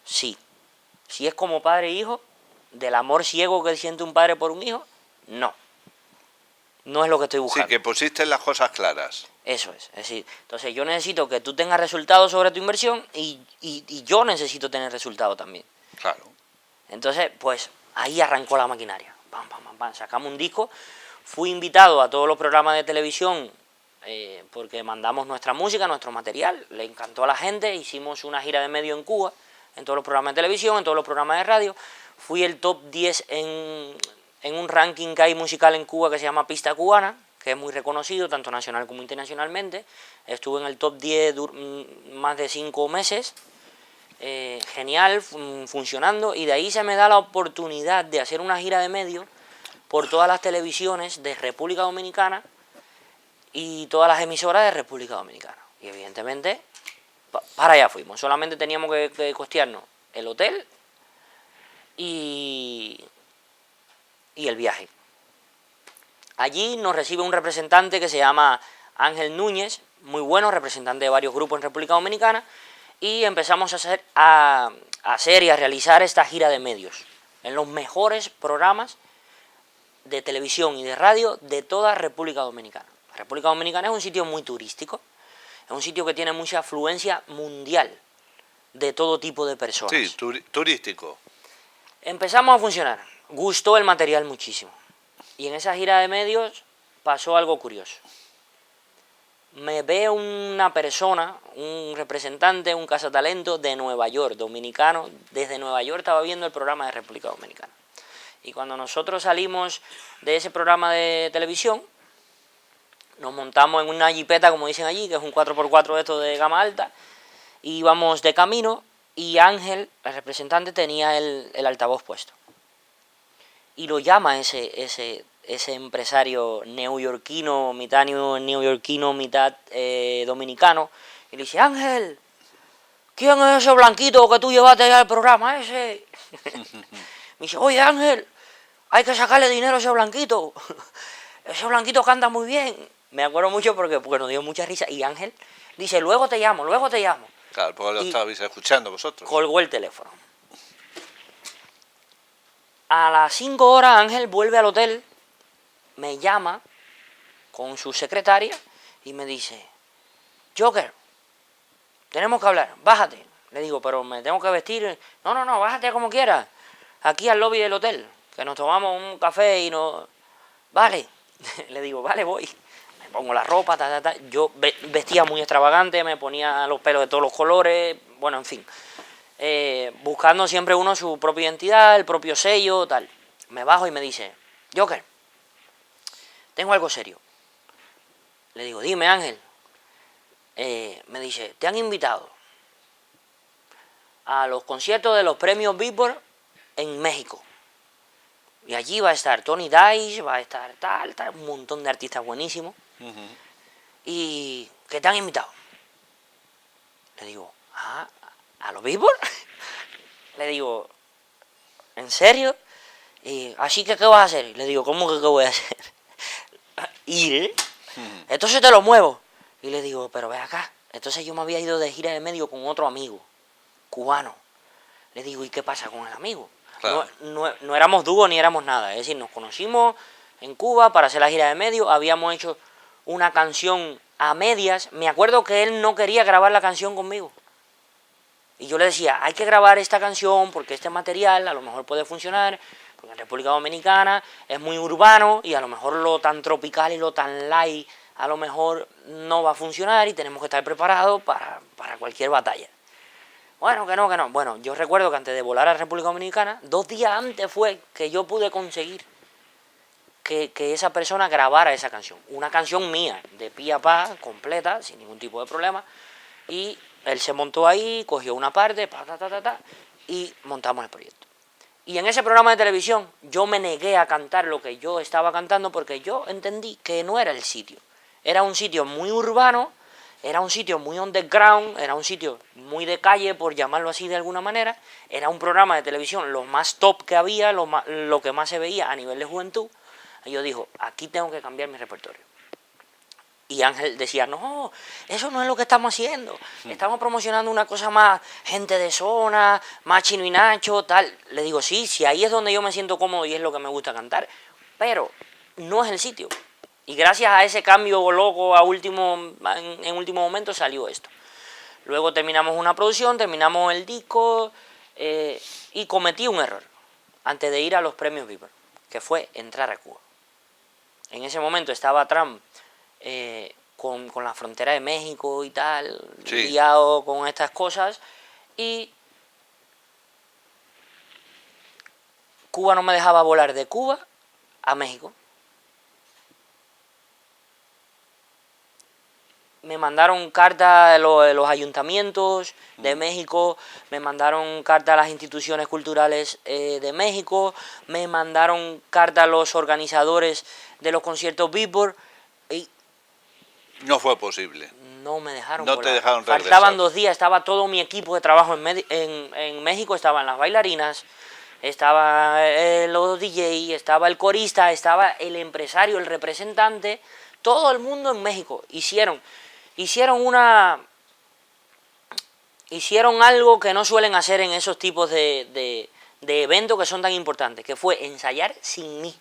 sí. Si es como padre e hijo, del amor ciego que siente un padre por un hijo, no. No es lo que estoy Sí, buscando. que pusiste las cosas claras. Eso es decir, entonces yo necesito que tú tengas resultados sobre tu inversión y yo necesito tener resultados también. Claro. Entonces, pues ahí arrancó la maquinaria. Pam, pam, pam, pam. Sacamos un disco. Fui invitado a todos los programas de televisión porque mandamos nuestra música, nuestro material. Le encantó a la gente. Hicimos una gira de medio en Cuba, en todos los programas de televisión, en todos los programas de radio. Fui el top 10 en un ranking que hay musical en Cuba que se llama Pista Cubana, que es muy reconocido, tanto nacional como internacionalmente. Estuve en el top 10 más de 5 meses. Genial, funcionando, y de ahí se me da la oportunidad de hacer una gira de medio por todas las televisiones de República Dominicana y todas las emisoras de República Dominicana. Y evidentemente, para allá fuimos. Solamente teníamos que costearnos el hotel y el viaje. Allí nos recibe un representante que se llama Ángel Núñez, muy bueno, representante de varios grupos en República Dominicana, y empezamos a hacer y a realizar esta gira de medios en los mejores programas de televisión y de radio de toda República Dominicana. República Dominicana es un sitio muy turístico, es un sitio que tiene mucha afluencia mundial de todo tipo de personas. Sí, turístico. Empezamos a funcionar, gustó el material muchísimo. Y en esa gira de medios pasó algo curioso. Me ve una persona, un representante, un cazatalento de Nueva York, dominicano. Desde Nueva York estaba viendo el programa de República Dominicana. Y cuando nosotros salimos de ese programa de televisión, nos montamos en una jipeta, como dicen allí, que es un 4x4 de estos de gama alta, y íbamos de camino, y Ángel, el representante, tenía el altavoz puesto. Y lo llama ese empresario neoyorquino, mitad neoyorquino, mitad dominicano, y le dice, Ángel, ¿quién es ese blanquito que tú llevaste allá al programa ese? Me dice, oye Ángel, hay que sacarle dinero a ese blanquito que anda muy bien. Me acuerdo mucho porque nos dio mucha risa, y Ángel dice, luego te llamo. Claro, porque lo Y estabais escuchando vosotros. colgó el teléfono. A las 5 horas Ángel vuelve al hotel, me llama con su secretaria y me dice, Joker, tenemos que hablar, bájate. Le digo, pero me tengo que vestir. No, bájate como quieras. Aquí al lobby del hotel, que nos tomamos un café y nos... Vale. Le digo, vale, voy. Me pongo la ropa, Yo vestía muy extravagante, me ponía los pelos de todos los colores, bueno, en fin. Buscando siempre uno su propia identidad, el propio sello, tal. Me bajo y me dice, Joker, tengo algo serio. Le digo, dime, Ángel. Me dice, te han invitado a los conciertos de los premios Billboard en México. Y allí va a estar Tony Dice, va a estar tal, un montón de artistas buenísimos. Y que te han invitado. Le digo, ¿a los Billboard? Le digo, ¿en serio? Y, así que, ¿qué vas a hacer? Le digo, ¿cómo que qué voy a hacer? Ir. Entonces te lo muevo. Y le digo, pero ve acá. Entonces yo me había ido de gira de medio con otro amigo, cubano. Le digo, ¿y qué pasa con el amigo? Claro. No éramos dúo ni éramos nada. Es decir, nos conocimos en Cuba para hacer la gira de medio. Habíamos hecho una canción a medias. Me acuerdo que él no quería grabar la canción conmigo. Y yo le decía, hay que grabar esta canción porque este material a lo mejor puede funcionar, porque en República Dominicana es muy urbano y a lo mejor lo tan tropical y lo tan light a lo mejor no va a funcionar y tenemos que estar preparados para cualquier batalla. Bueno, que no. Bueno, yo recuerdo que antes de volar a República Dominicana, 2 días antes fue que yo pude conseguir que esa persona grabara esa canción. Una canción mía, de pi a pa, completa, sin ningún tipo de problema. Y él se montó ahí, cogió una parte, y montamos el proyecto. Y en ese programa de televisión yo me negué a cantar lo que yo estaba cantando porque yo entendí que no era el sitio. Era un sitio muy urbano, era un sitio muy underground, era un sitio muy de calle, por llamarlo así de alguna manera. Era un programa de televisión lo más top que había, lo que más se veía a nivel de juventud. Y yo dije, aquí tengo que cambiar mi repertorio. Y Ángel decía, no, eso no es lo que estamos haciendo. Estamos promocionando una cosa más gente de zona, más Chino y Nacho, tal. Le digo, sí, ahí es donde yo me siento cómodo y es lo que me gusta cantar. Pero no es el sitio. Y gracias a ese cambio loco en último momento salió esto. Luego terminamos una producción, terminamos el disco y cometí un error antes de ir a los premios Billboard, que fue entrar a Cuba. En ese momento estaba Trump con la frontera de México y tal, sí, liado con estas cosas, y Cuba no me dejaba volar de Cuba a México. Me mandaron cartas de los ayuntamientos de México, me mandaron cartas a las instituciones culturales de México, me mandaron cartas a los organizadores de los conciertos Billboard y no fue posible. No me dejaron volar. No te dejaron regresar. Faltaban 2 días, estaba todo mi equipo de trabajo en México, estaban las bailarinas, estaba los DJ, estaba el corista, estaba el empresario, el representante, todo el mundo en México. Hicieron algo que no suelen hacer en esos tipos de eventos que son tan importantes, que fue ensayar sin mí.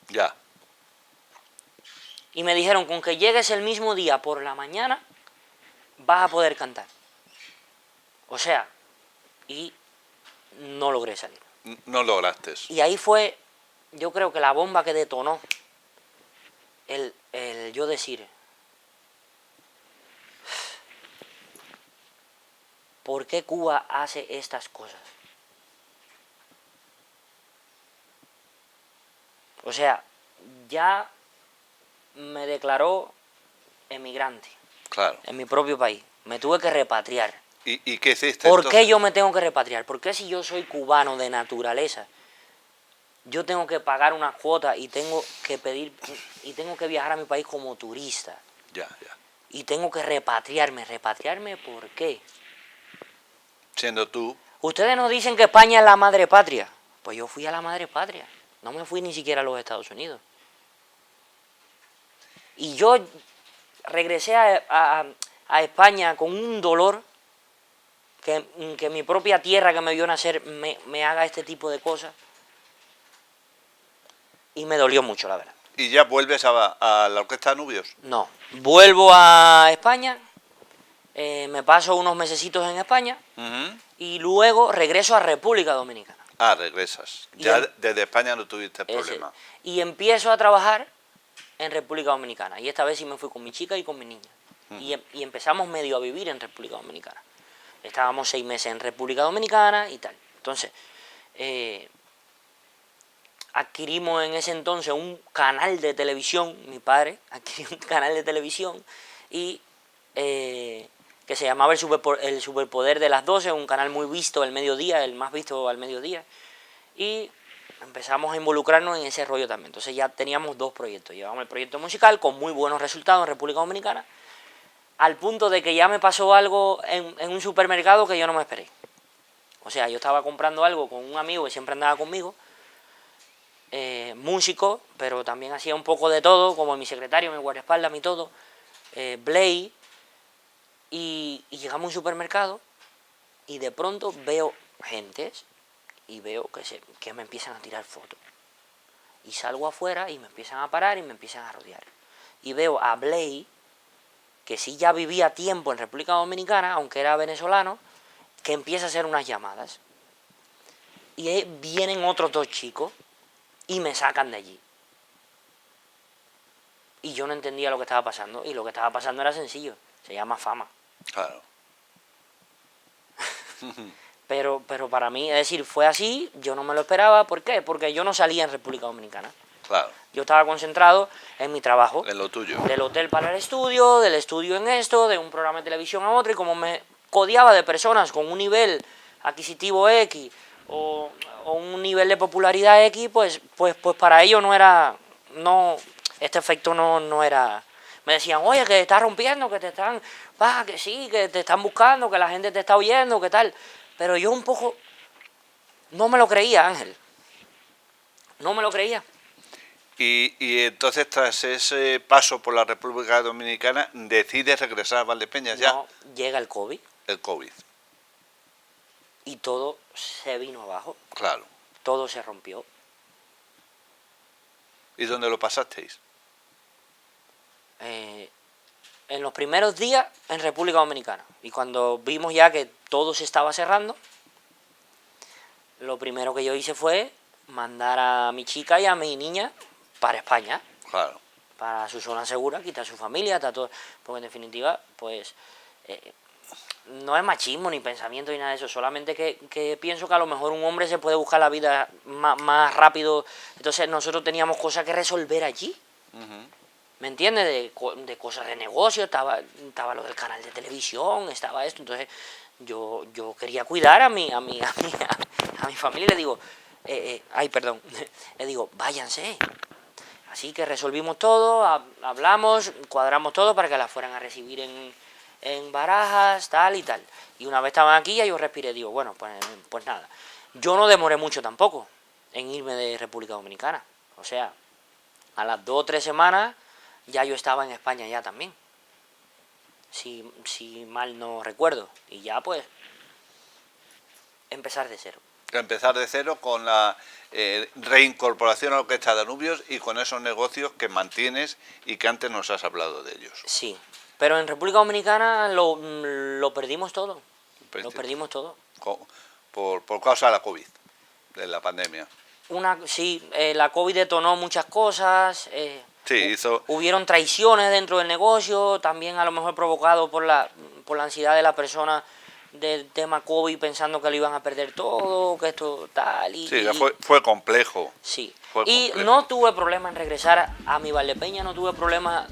Ya. Y me dijeron, con que llegues el mismo día por la mañana, vas a poder cantar. O sea, y no logré salir. No lograste. Y ahí fue, yo creo que la bomba que detonó el yo decir, ¿por qué Cuba hace estas cosas? O sea, ya me declaró emigrante. Claro. En mi propio país. Me tuve que repatriar. ¿Y qué hiciste? ¿Por qué yo me tengo que repatriar? ¿Por qué si yo soy cubano de naturaleza, yo tengo que pagar una cuota y tengo que pedir y tengo que viajar a mi país como turista? Ya. Y tengo que repatriarme. ¿Repatriarme por qué? Siendo tú. Ustedes nos dicen que España es la madre patria. Pues yo fui a la madre patria. No me fui ni siquiera a los Estados Unidos. Y yo regresé a España con un dolor que mi propia tierra que me vio nacer me haga este tipo de cosas. Y me dolió mucho, la verdad. ¿Y ya vuelves a la Orquesta Anubios? No, vuelvo a España me paso unos mesecitos en España Ujú. y luego regreso a República Dominicana. Ah, regresas. Y Ya en- desde España no tuviste Ese. problema. Y empiezo a trabajar en República Dominicana. Y esta vez sí me fui con mi chica y con mi niña. Y empezamos medio a vivir en República Dominicana. Estábamos 6 meses en República Dominicana y tal. Entonces, adquirimos en ese entonces un canal de televisión, mi padre adquirió un canal de televisión y que se llamaba el Superpoder de las 12, un canal muy visto al mediodía, el más visto al mediodía, y empezamos a involucrarnos en ese rollo también. Entonces ya teníamos 2 proyectos, llevamos el proyecto musical con muy buenos resultados en República Dominicana, al punto de que ya me pasó algo en un supermercado que yo no me esperé. O sea, yo estaba comprando algo con un amigo que siempre andaba conmigo, músico, pero también hacía un poco de todo, como mi secretario, mi guardaespaldas, mi todo, Blay, y llegamos a un supermercado y de pronto veo gentes y veo que me empiezan a tirar fotos. Y salgo afuera y me empiezan a parar y me empiezan a rodear. Y veo a Blay, que sí ya vivía tiempo en República Dominicana, aunque era venezolano, que empieza a hacer unas llamadas. Y vienen otros 2 chicos y me sacan de allí. Y yo no entendía lo que estaba pasando. Y lo que estaba pasando era sencillo. Se llama fama. Claro. Pero para mí, es decir, fue así, yo no me lo esperaba. ¿Por qué? Porque yo no salía en República Dominicana. Claro. Yo estaba concentrado en mi trabajo. En lo tuyo. Del hotel para el estudio, del estudio en esto, de un programa de televisión a otro. Y como me codeaba de personas con un nivel adquisitivo X o un nivel de popularidad X, pues para ellos no era... este efecto no era... Me decían, oye, que te estás rompiendo, que te están... que sí, que te están buscando, que la gente te está oyendo, que tal. Pero yo un poco... no me lo creía, Ángel. No me lo creía. Y entonces, tras ese paso por la República Dominicana, decides regresar a Valdepeñas ya. No, llega el COVID El COVID. y todo se vino abajo. Claro. Todo se rompió. ¿Y dónde lo pasasteis? En los primeros días en República Dominicana. Y cuando vimos ya que todo se estaba cerrando, lo primero que yo hice fue mandar a mi chica y a mi niña para España, Claro. para su zona segura, quitar a su familia, está todo, porque en definitiva, pues, no es machismo ni pensamiento ni nada de eso, solamente que pienso que a lo mejor un hombre se puede buscar la vida más rápido, entonces nosotros teníamos cosas que resolver allí. Ujú. ¿Me entiendes? De cosas de negocio, estaba lo del canal de televisión, estaba esto, entonces yo quería cuidar a mi familia y le digo, perdón, le digo, váyanse. Así que resolvimos todo, hablamos, cuadramos todo para que la fueran a recibir en Barajas, tal y tal. Y una vez estaban aquí ya yo respiré, digo, bueno, pues nada. Yo no demoré mucho tampoco en irme de República Dominicana. O sea, a las 2 o 3 semanas ya yo estaba en España ya también. Si mal no recuerdo. Y ya pues empezar de cero. Empezar de cero con la reincorporación a la Orquesta Danubios y con esos negocios que mantienes y que antes nos has hablado de ellos. Sí, pero en República Dominicana lo perdimos todo. Lo perdimos todo. Por causa de la COVID, de la pandemia. La COVID detonó muchas cosas. Sí, hubieron traiciones dentro del negocio, también a lo mejor provocado por la ansiedad de la persona del tema COVID, pensando que lo iban a perder todo, que esto tal. Sí, fue complejo. Sí. Fue Y complejo. no tuve problema en regresar a mi Valdepeña, no tuve problema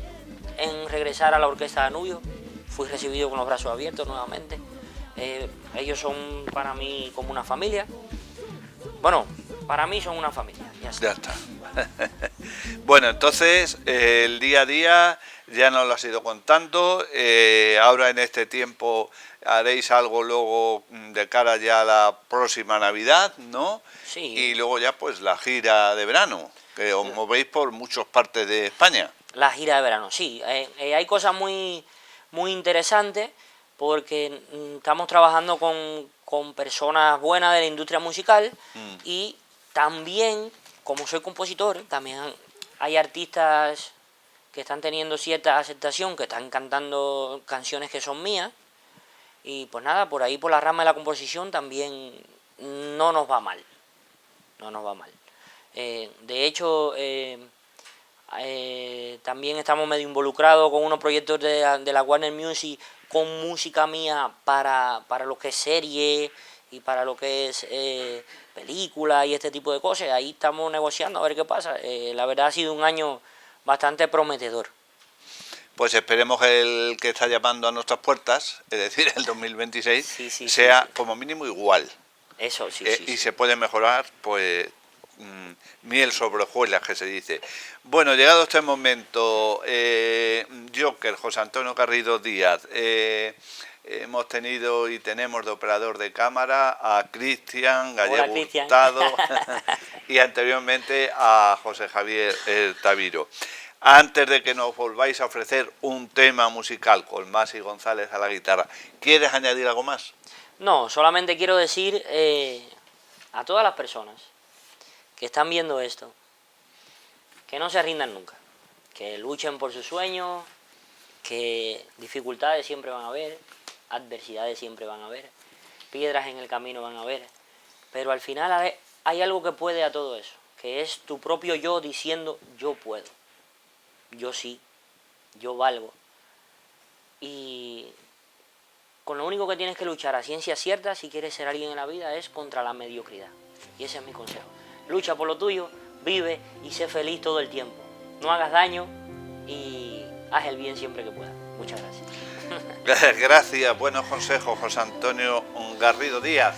en regresar a la Orquesta Danubio. Fui recibido con los brazos abiertos nuevamente. Ellos son para mí como una familia. Bueno, para mí son una familia. Ya está. Bueno, entonces el día a día ya nos lo has ido contando. Ahora en este tiempo haréis algo luego de cara ya a la próxima Navidad, ¿no? Sí. Y luego ya pues la gira de verano, que os movéis por muchas partes de España. La gira de verano, sí. Hay cosas muy interesantes porque estamos trabajando con personas buenas de la industria musical y también, como soy compositor, también hay artistas que están teniendo cierta aceptación, que están cantando canciones que son mías Y pues nada, por ahí por la rama de la composición también no nos va mal. No nos va mal. De hecho, también estamos medio involucrados con unos proyectos de la Warner Music con música mía para lo que es serie y para lo que es película y este tipo de cosas. Ahí estamos negociando a ver qué pasa. La verdad ha sido un año bastante prometedor. Pues esperemos el que está llamando a nuestras puertas, es decir, el 2026, Sí, sea sí. como mínimo igual. Eso, sí. Y se puede mejorar, pues, miel sobre hojuelas, que se dice. Bueno, llegado este momento, Joker, José Antonio Garrido Díaz, hemos tenido y tenemos de operador de cámara a Cristian Gallego Hurtado y anteriormente a José Javier Taviro. Antes de que nos volváis a ofrecer un tema musical con Masi González a la guitarra, ¿quieres añadir algo más? No, solamente quiero decir a todas las personas que están viendo esto, que no se rindan nunca, que luchen por sus sueños, que dificultades siempre van a haber, adversidades siempre van a haber, piedras en el camino van a haber, pero al final hay algo que puede a todo eso, que es tu propio yo diciendo yo puedo, yo sí, yo valgo. Y con lo único que tienes que luchar a ciencia cierta si quieres ser alguien en la vida es contra la mediocridad. Y ese es mi consejo. Lucha por lo tuyo, vive y sé feliz todo el tiempo. No hagas daño y haz el bien siempre que puedas. Muchas gracias. Gracias, buenos consejos, José Antonio Garrido Díaz.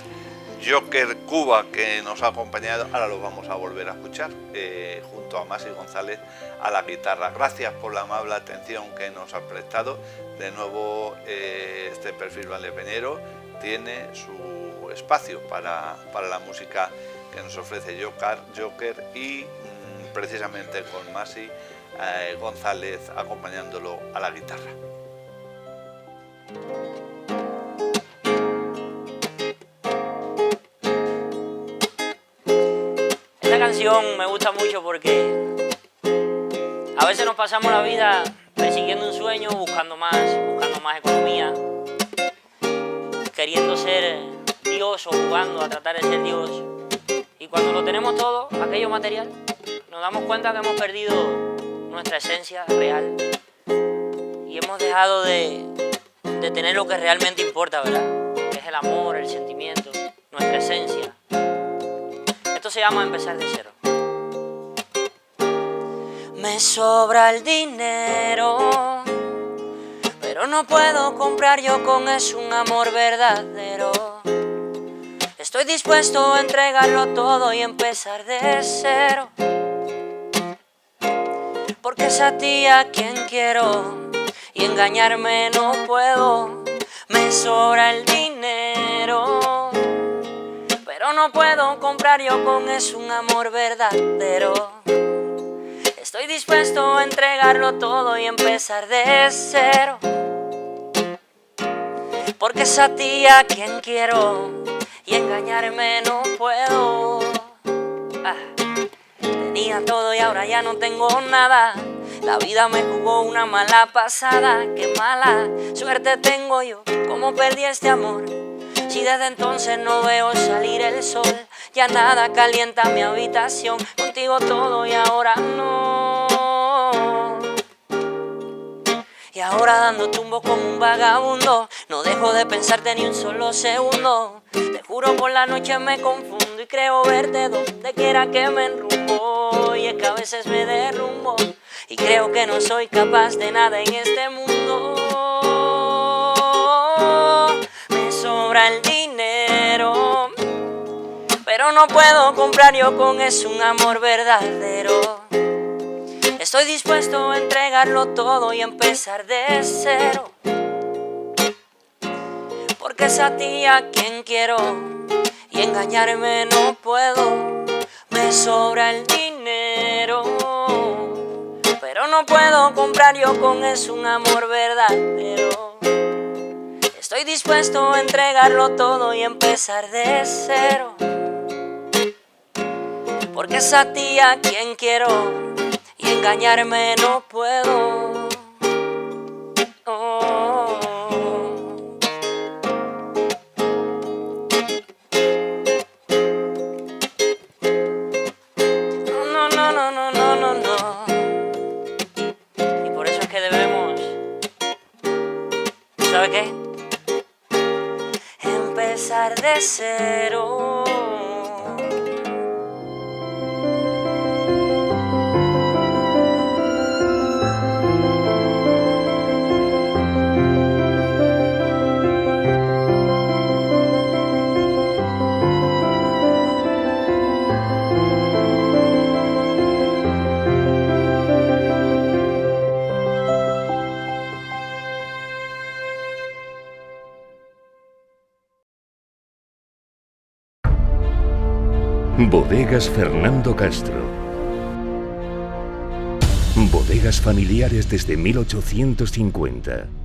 Joker Cuba, que nos ha acompañado, ahora lo vamos a volver a escuchar, junto a Masi González a la guitarra. Gracias por la amable atención que nos ha prestado. De nuevo, este perfil valdepeñero tiene su espacio para la música que nos ofrece Joker y precisamente con Masi González acompañándolo a la guitarra. Esta canción me gusta mucho porque a veces nos pasamos la vida persiguiendo un sueño, buscando más economía, queriendo ser Dios o jugando a tratar de ser Dios. Y cuando lo tenemos todo, aquello material, nos damos cuenta que hemos perdido nuestra esencia real y hemos dejado de tener lo que realmente importa, ¿verdad? Que es el amor, el sentimiento, nuestra esencia. Esto se llama empezar de cero. Me sobra el dinero, pero no puedo comprar yo con eso un amor verdadero. Estoy dispuesto a entregarlo todo y empezar de cero, porque es a ti a quien quiero y engañarme no puedo. Me sobra el dinero, pero no puedo comprar yo con eso un amor verdadero. Estoy dispuesto a entregarlo todo y empezar de cero, porque es a ti a quien quiero y engañarme no puedo. Tenía todo y ahora ya no tengo nada. La vida me jugó una mala pasada. Qué mala suerte tengo yo, cómo perdí este amor. Si desde entonces no veo salir el sol, ya nada calienta mi habitación. Contigo todo y ahora no. Y ahora dando tumbos como un vagabundo, no dejo de pensarte ni un solo segundo. Te juro por la noche me confundo y creo verte donde quiera que me enrumbo. Y es que a veces me derrumbo y creo que no soy capaz de nada en este mundo. Me sobra el dinero, pero no puedo comprar yo con eso un amor verdadero. Estoy dispuesto a entregarlo todo y empezar de cero, porque es a ti a quien quiero y engañarme no puedo. Me sobra el dinero, pero no puedo comprar yo con eso un amor verdadero. Estoy dispuesto a entregarlo todo y empezar de cero, porque es a ti a quien quiero y engañarme no puedo. de cero. Bodegas Fernando Castro. Bodegas familiares desde 1850.